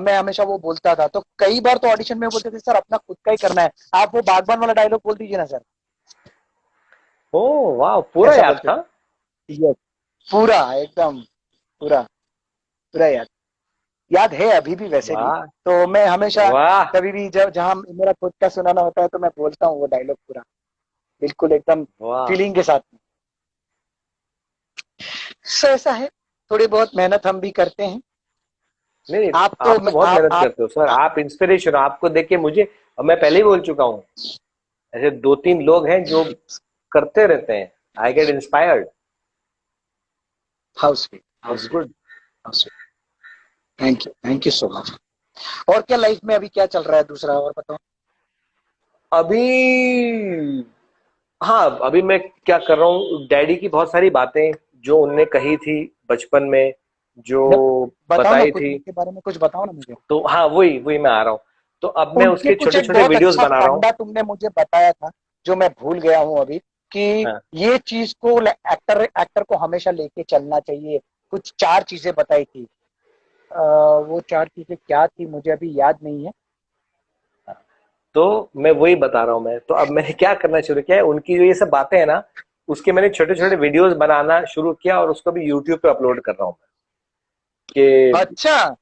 मैं हमेशा वो बोलता था। तो कई बार तो ऑडिशन में बोलते थे, सर अपना खुद का ही करना है, आप वो बागबान वाला डायलॉग बोल दीजिए ना सर। ओ वाह, पूरा ऐसा याद बोलते था। थे। यस, पूरा एकदम, पूरा पूरा याद, याद है अभी भी वैसे भी। वाह तो मैं हमेशा वाह कभी भी जब जहां मेरा खुद का सुनाना होता है तो मैं बोलता हूँ वो डायलॉग पूरा, बिल्कुल एकदम वाह। फीलिंग के साथ में। सो ऐसा है, थोड़ी बहुत मेहनत हम भी करते हैं। नहीं नहीं, आप तो आप तो बहुत मेहनत आप करते हो सर, आप इंस्पिरेशन हो, आपको देख के मुझे, और मैं पहले ही बोल चुका हूँ, ऐसे दो तीन लोग हैं जो करते रहते हैं, I get inspired. How sweet, how that's sweet, good. How sweet. Thank you so much. और क्या लाइफ में अभी क्या चल रहा है दूसरा, और बताओ। अभी, हाँ अभी मैं क्या कर रहा हूँ, डैडी की बहुत सारी बातें जो उनने कही थी बचपन में, जो जब बताओ ना बताई कुछ थी, उनके बारे में, कुछ बताओ ना मुझे। तो हाँ वही वही मैं आ रहा हूँ। तो अब मैं उनके उसके कुछ छोटे एक छोटे बहुत वीडियोस अच्छा बना रहा हूँ। फंडा तुमने मुझे बताया था, जो मैं भूल गया हूँ अभी, कि हाँ, ये चीज को एक्टर एक्टर को हमेशा लेके चलना चाहिए। कुछ चार चीजें बताई थी। वो चार चीजें क्या थी मुझे अभी याद नहीं है। तो मैं वही बता रहा हूँ। मैं तो अब मैंने क्या करना शुरू किया है, उनकी जो ये सब बातें हैं ना, उसके मैंने छोटे छोटे वीडियोस बनाना शुरू किया, और उसको भी यूट्यूब पे अपलोड कर रहा हूँ कि, अच्छा,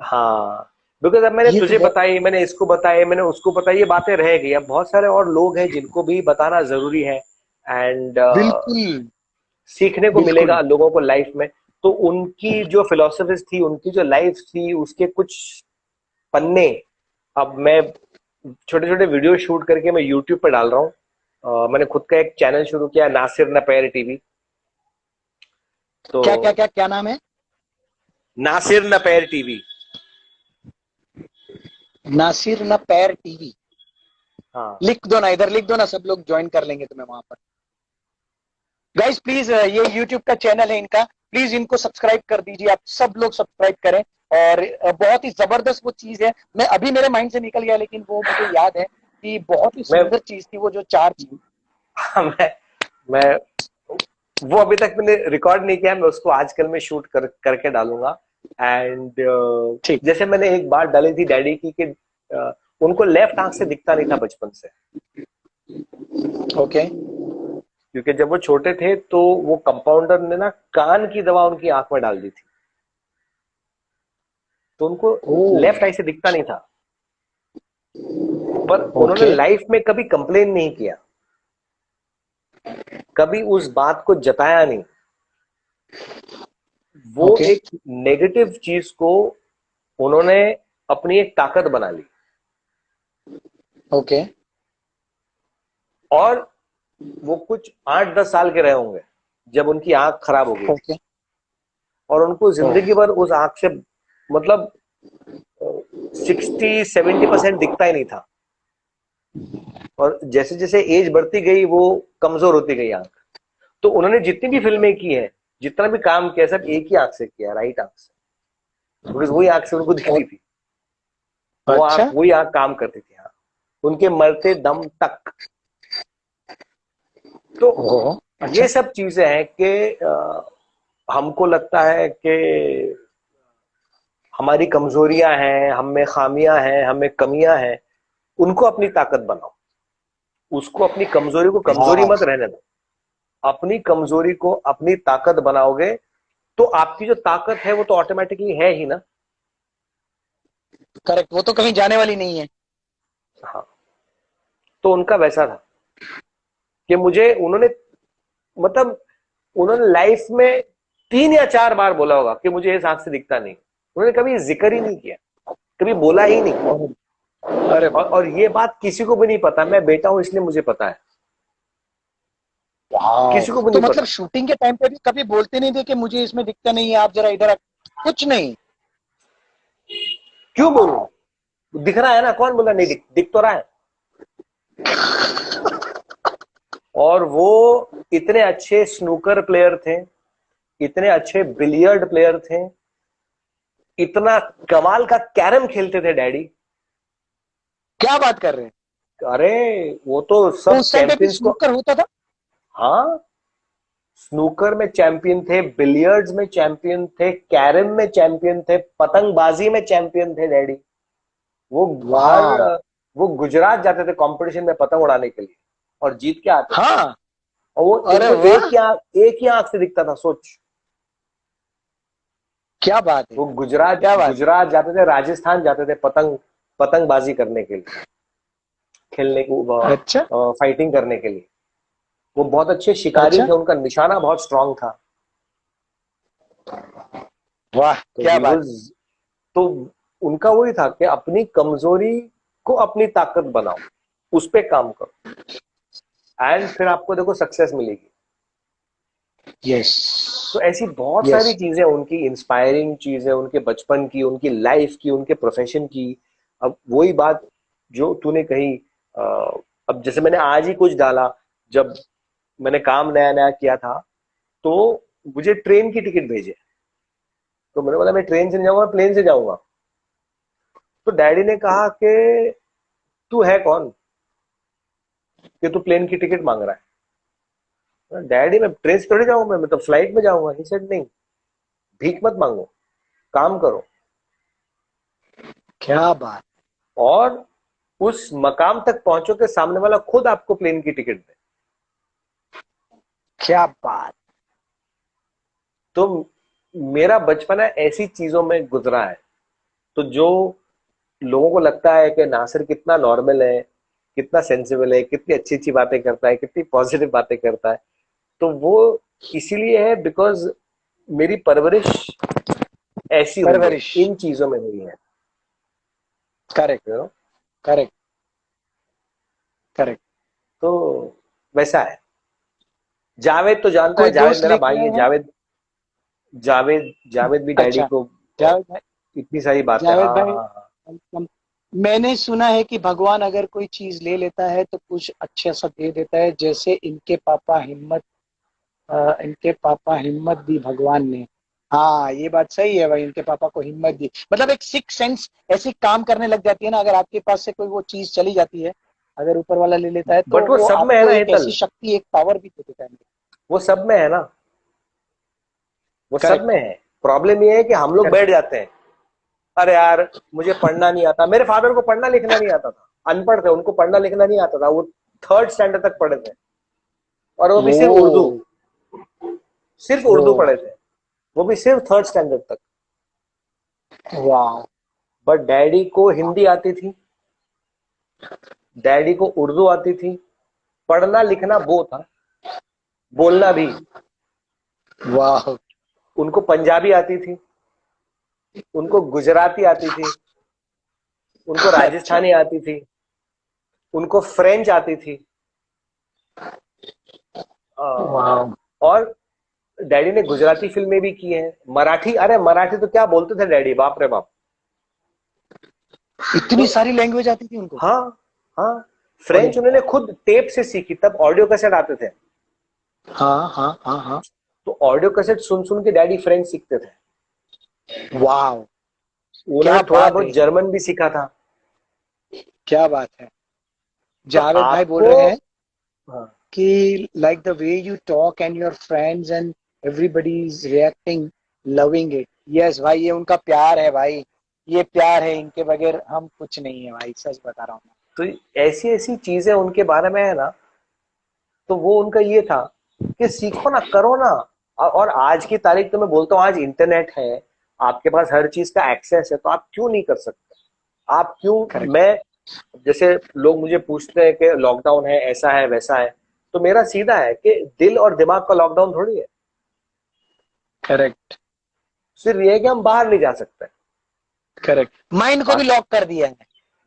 हाँ, बिकॉज अब मैंने ये तो तुझे बताई, मैंने इसको बताई, मैंने उसको बताई, ये बातें रह गई, अब बहुत सारे और लोग हैं जिनको भी बताना जरूरी है। एंड बिल्कुल सीखने को मिलेगा बिल्कुल। लोगों को लाइफ में। तो उनकी जो फिलोसफीज थी, उनकी जो लाइफ थी, उसके कुछ पन्ने अब मैं छोटे छोटे वीडियो शूट करके मैं यूट्यूब पे डाल रहा हूँ। मैंने खुद का एक चैनल शुरू किया, नासिर नपैर टीवी। तो क्या क्या क्या क्या नाम है? नासिर नपैर टीवी। नासिर न पैर टीवी। हाँ, लिख दो ना, इधर लिख दो ना, सब लोग ज्वाइन कर लेंगे तुम्हें वहां पर। गाइस प्लीज, ये यूट्यूब का चैनल है इनका, प्लीज इनको सब्सक्राइब कर दीजिए, आप सब लोग सब्सक्राइब करें। और बहुत ही जबरदस्त वो चीज है, मैं अभी मेरे माइंड से निकल गया, लेकिन वो मुझे याद है कि बहुत ही मैं सुंदर चीज थी वो जो चार चीज। मैं वो अभी तक मैंने रिकॉर्ड नहीं किया, मैं उसको आजकल में शूट करके डालूंगा। एंड ठीक। जैसे मैंने एक बात डाली थी डैडी की कि उनको लेफ्ट आंख से दिखता नहीं था बचपन से, ओके। क्योंकि जब वो छोटे थे तो वो कंपाउंडर ने ना कान की दवा उनकी आंख में डाल दी थी, तो उनको ओ। लेफ्ट आई से दिखता नहीं था। पर उन्होंने ओके। लाइफ में कभी कंप्लेन नहीं किया, कभी उस बात को जताया नहीं। वो ओके। एक नेगेटिव चीज को उन्होंने अपनी एक ताकत बना ली। ओके। और वो कुछ 8-10 साल के रहे होंगे जब उनकी आंख खराब हो गई थी, ओके। और उनको ओ। जिंदगी भर उस आंख से मतलब 60-70% दिखता ही नहीं था। और जैसे जैसे एज बढ़ती गई वो कमजोर होती गई आंख। तो उन्होंने जितनी भी फिल्में की है, जितना भी काम किया, सब एक ही आंख से किया, राइट आंख से, बिकॉज वही आंख से उनको ओ, दिखती थी, वो आंख अच्छा। वही आंख काम करती थी, हाँ, उनके मरते दम तक। तो ओ, ये अच्छा। सब चीजें हैं कि हमको लगता है कि हमारी कमजोरियां हैं, हम में खामियां हैं, हमें कमियां हैं, उनको अपनी ताकत बनाओ, उसको अपनी कमजोरी को कमजोरी हाँ, मत रहने दो। अपनी कमजोरी को अपनी ताकत बनाओगे तो आपकी जो ताकत है वो तो ऑटोमेटिकली है ही ना। करेक्ट, वो तो कहीं जाने वाली नहीं है। हाँ, तो उनका वैसा था कि मुझे उन्होंने मतलब उन्होंने लाइफ में 3 या 4 बार बोला होगा कि मुझे इस आंख से दिखता नहीं। उन्होंने कभी जिक्र ही नहीं किया, कभी बोला ही नहीं। अरे और ये बात किसी को भी नहीं पता। मैं बेटा हूं इसलिए मुझे पता है, वाह। किसी को भी तो नहीं मतलब पता। शूटिंग के टाइम पे भी कभी बोलते नहीं थे कि मुझे इसमें दिखता नहीं है, आप जरा इधर कुछ नहीं? क्यों बोलूं, दिख रहा है ना, कौन बोला नहीं दिख तो रहा है। और वो इतने अच्छे स्नूकर प्लेयर थे, इतने अच्छे बिलियर्ड प्लेयर थे, इतना कमाल का कैरम खेलते थे डैडी। क्या बात कर रहे हैं? अरे वो तो तो सब उस टाइम पे भी चैंपियंस को। स्नूकर होता था? हाँ, स्नूकर में चैंपियन थे, बिलियर्ड्स में चैंपियन थे, कैरम में चैंपियन थे, पतंगबाजी में चैंपियन थे डैडी। वो हर वाह। वो गुजरात जाते थे कंपटीशन में पतंग उड़ाने के लिए और जीत के आते थे। हाँ। और वो अरे उनको वाह, एक ही आंख से दिखता था, सोच। क्या बात है, वो गुजरात क्या बात है। गुजरात जाते थे, राजस्थान जाते थे पतंगबाजी करने के लिए, खेलने अच्छा। को, फाइटिंग करने के लिए। वो बहुत अच्छे शिकारी अच्छा। थे, उनका निशाना बहुत स्ट्रांग था। वाह, तो क्या ही बात वाज तो उनका वही था कि अपनी कमजोरी को अपनी ताकत बनाओ, उस पे काम करो, एंड फिर आपको देखो सक्सेस मिलेगी। है। यस। तो ऐसी बहुत सारी यस। चीजें उनकी, इंस्पायरिंग चीजें उनके बचपन की, उनकी लाइफ की, उनके प्रोफेशन की। अब वही बात जो तूने कही, अ, अब जैसे मैंने आज ही कुछ डाला, जब मैंने काम नया नया किया था तो मुझे ट्रेन की टिकट भेजे। तो मैंने बोला मैं ट्रेन से नहीं जाऊंगा, प्लेन से जाऊंगा। तो डैडी ने कहा कि तू है कौन कि तू प्लेन की टिकट मांग रहा है। डैडी मैं ट्रेन से थोड़ी जाऊंगा, मैं तो फ्लाइट में जाऊंगा। ही सेड नहीं, भीख मत मांगो, काम करो। क्या बात। और उस मकाम तक पहुंचो के सामने वाला खुद आपको प्लेन की टिकट दे। क्या बात। तो मेरा बचपना ऐसी चीजों में गुजरा है। तो जो लोगों को लगता है कि नासिर कितना नॉर्मल है, कितना सेंसिबल है, कितनी अच्छी अच्छी बातें करता है, कितनी पॉजिटिव बातें करता है, तो वो इसीलिए है बिकॉज मेरी परवरिश ऐसी हुई है, परवरिश। इन चीजों में हुई है। Correct. you know? Correct. Correct. तो वैसा है। जावेद तो जानता है, कोई जावेद दोस्त मेरा लेके भाई आए है। हैं? जावेद भी डैडी अच्छा। को जावेद भाई। इतनी सारी बातें, जावेद हाँ भाई, हाँ हाँ। मैंने सुना है कि भगवान अगर कोई चीज ले लेता है तो कुछ अच्छा सा दे देता है, जैसे इनके पापा हिम्मत दी भगवान ने। हाँ, ये बात सही है भाई, इनके पापा को हिम्मत दी, मतलब एक सिक्स सेंस ऐसी काम करने लग जाती है ना, अगर आपके पास से कोई वो चीज चली जाती है, अगर ऊपर वाला ले लेता है तो बट वो वो सब में है आपको ना एक हेतल, ऐसी शक्ति, एक पावर भी दे देता है। वो सब में है ना, वो सब करेक्ट। में है। प्रॉब्लम ये है कि हम लोग करेक्ट। बैठ जाते हैं, अरे यार मुझे पढ़ना नहीं आता। मेरे फादर को पढ़ना लिखना नहीं आता था, अनपढ़ थे, उनको पढ़ना लिखना नहीं आता था। वो थर्ड स्टैंडर्ड तक पढ़े थे, और वो भी सिर्फ उर्दू, ओ। सिर्फ ओ। उर्दू पढ़े थे, वो भी सिर्फ थर्ड स्टैंडर्ड तक। वाह। बट डैडी को हिंदी आती थी, डैडी को उर्दू आती थी, पढ़ना लिखना वो था, बोलना भी। वाह। उनको पंजाबी आती थी, उनको गुजराती आती थी, उनको अच्छा। राजस्थानी आती थी, उनको फ्रेंच आती थी। वाह। और डैडी ने गुजराती फिल्में भी की हैं, मराठी। अरे मराठी तो क्या बोलते थे डैडी, बाप रे बाप। इतनी तो सारी लैंग्वेज आती थी उनको? हाँ, हाँ, अरे फ्रेंच उन्होंने वाह। खुद टेप से सीखी, तब ऑडियो कैसेट आते थे। हाँ हाँ हाँ हाँ। तो ऑडियो कैसेट सुन सुन के डैडी फ्रेंच सीखते थे। वाह। उन्होंने क्या थोड़ा बात बहुत है, जर्मन भी सीखा था। क्या बात है। तो जावेद भाई बोल आपको, रहे हैं हाँ, कि like the way you talk and your friends and everybody is reacting, loving it. Yes भाई, ये उनका प्यार है भाई, ये प्यार है, इनके बगैर हम कुछ नहीं है भाई, सच बता रहा हूँ तो ऐसी ऐसी चीजें उनके बारे में है ना। तो वो उनका ये था कि सीखो ना, करो ना। और आज की तारीख तो मैं बोलता हूँ, आज इंटरनेट है, आपके पास हर चीज का एक्सेस है, तो आप क्यों नहीं कर सकते? आप क्यों? मैं। मैं, जैसे लोग मुझे पूछते हैं कि लॉकडाउन है, ऐसा है वैसा है, तो मेरा सीधा है कि दिल और दिमाग का लॉकडाउन थोड़ी है। करेक्ट सिर्फ ये है कि हम बाहर नहीं जा सकते। करेक्ट, माइंड को भी लॉक कर दिया है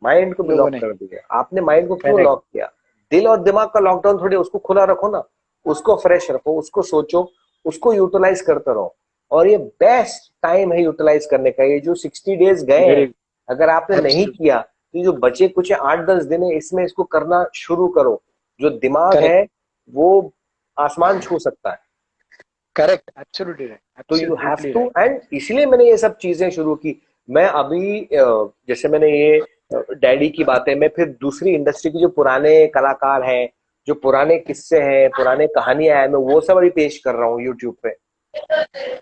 माइंड को भी लोगों लॉक ने। कर दिया। आपने माइंड को क्यों करेक्ट, लॉक किया? दिल और दिमाग का लॉकडाउन थोड़ी, उसको खुला रखो ना, उसको फ्रेश रखो, उसको सोचो, उसको यूटिलाइज करते रहो। और ये बेस्ट टाइम है यूटिलाइज करने का। ये जो 60 डेज गए हैं, वेरी अगर आपने नहीं एब्सोल्यूट किया तो ये जो बचे कुछ 8-10 दिन है, इसमें इसको करना शुरू करो। जो दिमाग करेक्ट है वो आसमान छू सकता है। करेक्ट, एब्सोल्युटली तो you have absolutely to, right. And इसलिए मैंने ये सब चीजें शुरू की। मैं अभी जैसे मैंने ये डैडी की बातें, मैं फिर दूसरी इंडस्ट्री के जो पुराने कलाकार हैं, जो पुराने किस्से हैं, पुराने कहानियां हैं, मैं वो सब अभी पेश कर रहा हूँ यूट्यूब पे।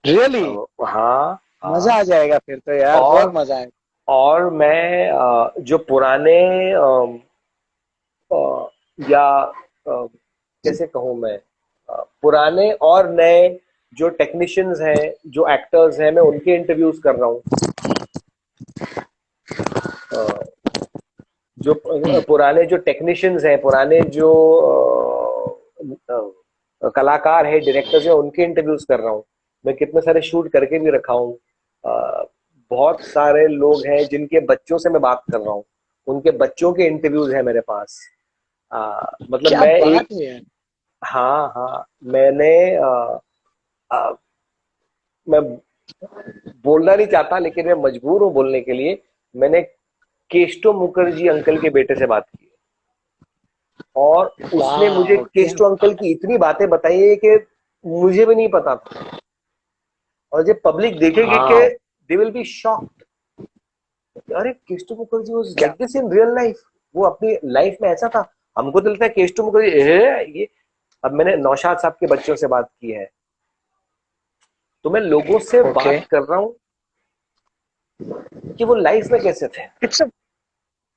रियली हाँ मजा हाँ। आ जाएगा फिर तो यार, बहुत और मजा आएगा। और मैं जो पुराने अ, या कैसे कहूँ मैं, पुराने और नए जो टेक्नीशियंस हैं, जो एक्टर्स हैं, मैं उनके इंटरव्यूज कर रहा हूँ। जो पुराने जो टेक्नीशियंस हैं, पुराने जो कलाकार है, डायरेक्टर्स हैं, उनके इंटरव्यूज कर रहा हूँ। मैं कितने सारे शूट करके भी रखा हूँ। बहुत सारे लोग हैं जिनके बच्चों से मैं बात कर रहा हूँ, उनके बच्चों के इंटरव्यूज है मेरे पास। मतलब क्या मैं एक, बात है यार। हाँ हाँ, मैंने आ, मैं बोलना नहीं चाहता लेकिन मैं मजबूर हूँ बोलने के लिए। मैंने केस्टो मुखर्जी अंकल के बेटे से बात की और उसने मुझे वाह क्या केस्टो अंकल की इतनी बातें बताई है कि मुझे भी नहीं पता था। और जब पब्लिक देखेगी कि वाह दे विल बी शॉक्ड, अरे केस्टो मुखर्जी वाज क्या like this in real life. वो अपनी लाइफ में ऐसा था। हमको तो लगता है केस्टो मुखर्जी ये। अब मैंने नौशाद साहब के बच्चों से बात की है, तो मैं लोगों से ओके। बात कर रहा हूँ कि वो लाइफ में कैसे थे। It's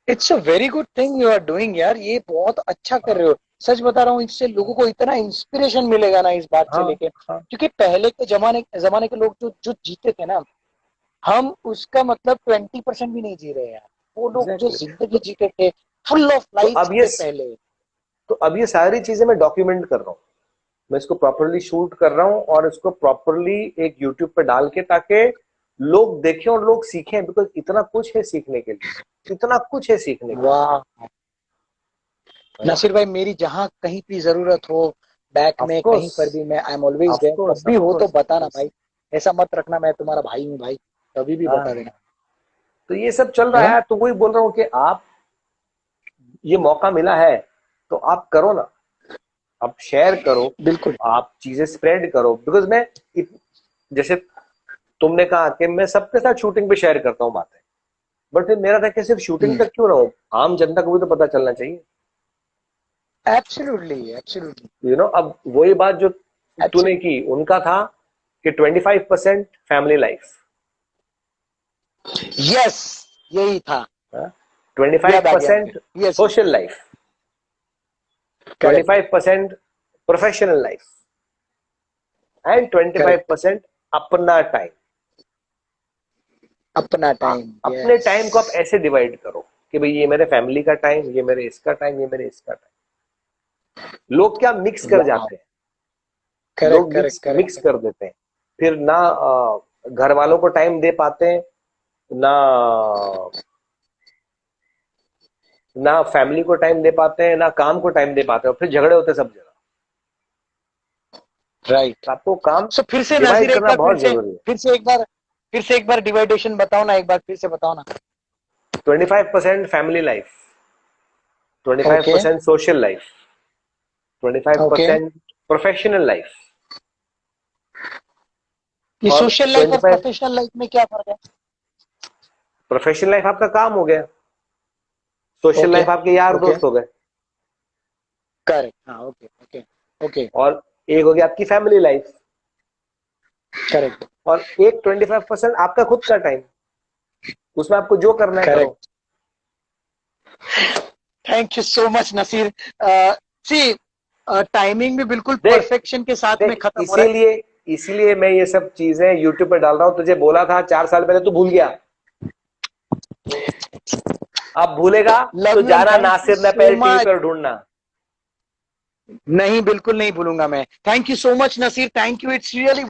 it's a very good thing you are doing यार, ये बहुत अच्छा कर रहे हो। सच बता रहा हूँ, इससे लोगों को इतना इंस्पिरेशन मिलेगा ना इस बात से हाँ लेके। हाँ, क्योंकि पहले के जमाने के लोग जो जो जीते थे ना, हम उसका मतलब 20% भी नहीं जी रहे यार। वो लोग जो एग्जैक्टली। जिंदगी जीते थे, फुल ऑफ तो लाइफ अब ये थे पहले। तो अब ये सारी चीजें मैं डॉक्यूमेंट कर रहा हूँ। मैं इसको प्रॉपरली शूट कर रहा हूँ और इसको प्रॉपरली एक यूट्यूब पे डाल के, ताकि लोग देखें और लोग सीखें। बिकॉज इतना कुछ है सीखने के लिए, इतना कुछ है सीखने के लिए, वाह है ना। नासिर भाई, मेरी जहाँ कहीं भी जरूरत हो, बैक ऑफ में कहीं कोर्स, पर भी, मैं I am always of their. कब कोर्स, भी ऑफ हो तो कोर्स, ऑफ बताना कोर्स। भाई। ऐसा मत रखना, मैं तुम्हारा भाई हूँ भाई, कभी भी बता हाँ, देना। तो ये सब चल है रहा ना? है। तो वही बोल रहा हूँ कि आप, ये मौका मिला है तो आप करो ना, आप शेयर करो, बिल्कुल। आप चीजें स्प्रेड करो। बिकॉज मैं जैसे तुमने कहा कि मैं सबके साथ शूटिंग पे शेयर करता हूँ बातें, बट फिर मेरा था कि सिर्फ शूटिंग तक क्यों रहो, आम जनता को भी तो पता चलना चाहिए। एब्सोल्युटली एब्सोल्युटली अब वही बात जो तूने एब्सोल्युटली। की, उनका था कि 25% फैमिली लाइफ, यस, यही था। ट्वेंटी फाइव याद आ गया मुझे। Percent yes, social life, twenty correct five percent professional life, and twenty five correct. Percent अपना टाइम। अपना टाइम, अपने यस। टाइम को आप ऐसे डिवाइड करो कि भाई ये मेरे फैमिली का टाइम, ये मेरे इसका टाइम, ये मेरे इसका टाइम। लोग क्या मिक्स कर वाह, जाते हैं, करेक्ट लोग करेक्ट मिक्स मिक्स करेक्ट। कर देते हैं। फिर ना घर वालों को टाइम दे पाते हैं, ना ना फैमिली को टाइम दे पाते हैं, ना काम को टाइम दे पाते हैं, और फिर झगड़े होते हैं सब जगह। राइट। तो आपको काम सो फिर से नासिर डिवाइड एक करना बार, बहुत जरूरी है। फिर से एक बार डिवाइडेशन बताओ ना, एक बार फिर से बताओ ना। 25% family life, twenty five okay percent social life, twenty five okay. Percent professional life, ये और सोशल लाइफ ट्वेंटी और फाइव प्रोफेशनल लाइफ में क्या फर्क है? प्रोफेशनल लाइफ आपका काम हो गया, सोशल ओके लाइफ आपके यार ओके, दोस्त हो गए, करेक्ट। हाँ, ओके ओके ओके, और एक हो गया आपकी फैमिली लाइफ, करेक्ट और एक 25% आपका खुद का टाइम, उसमें आपको जो करना है करो। Correct. Thank you so much Naseer. See, timing भी बिल्कुल देख परफेक्शन के साथ में देख, खत्म हो रहा है। इसीलिए इसीलिए मैं ये सब चीजें यूट्यूब पे डाल रहा हूं। तुझे बोला था 4 साल पहले, तू भूल गया। अब भूलेगा तो लव यू एंड जाना थैंक यू नासिर सो नपेल टीवी मच। पर ढूंढना। नहीं, बिल्कुल नहीं भूलूंगा मैं। Thank you so much Nasir, thank you, it's really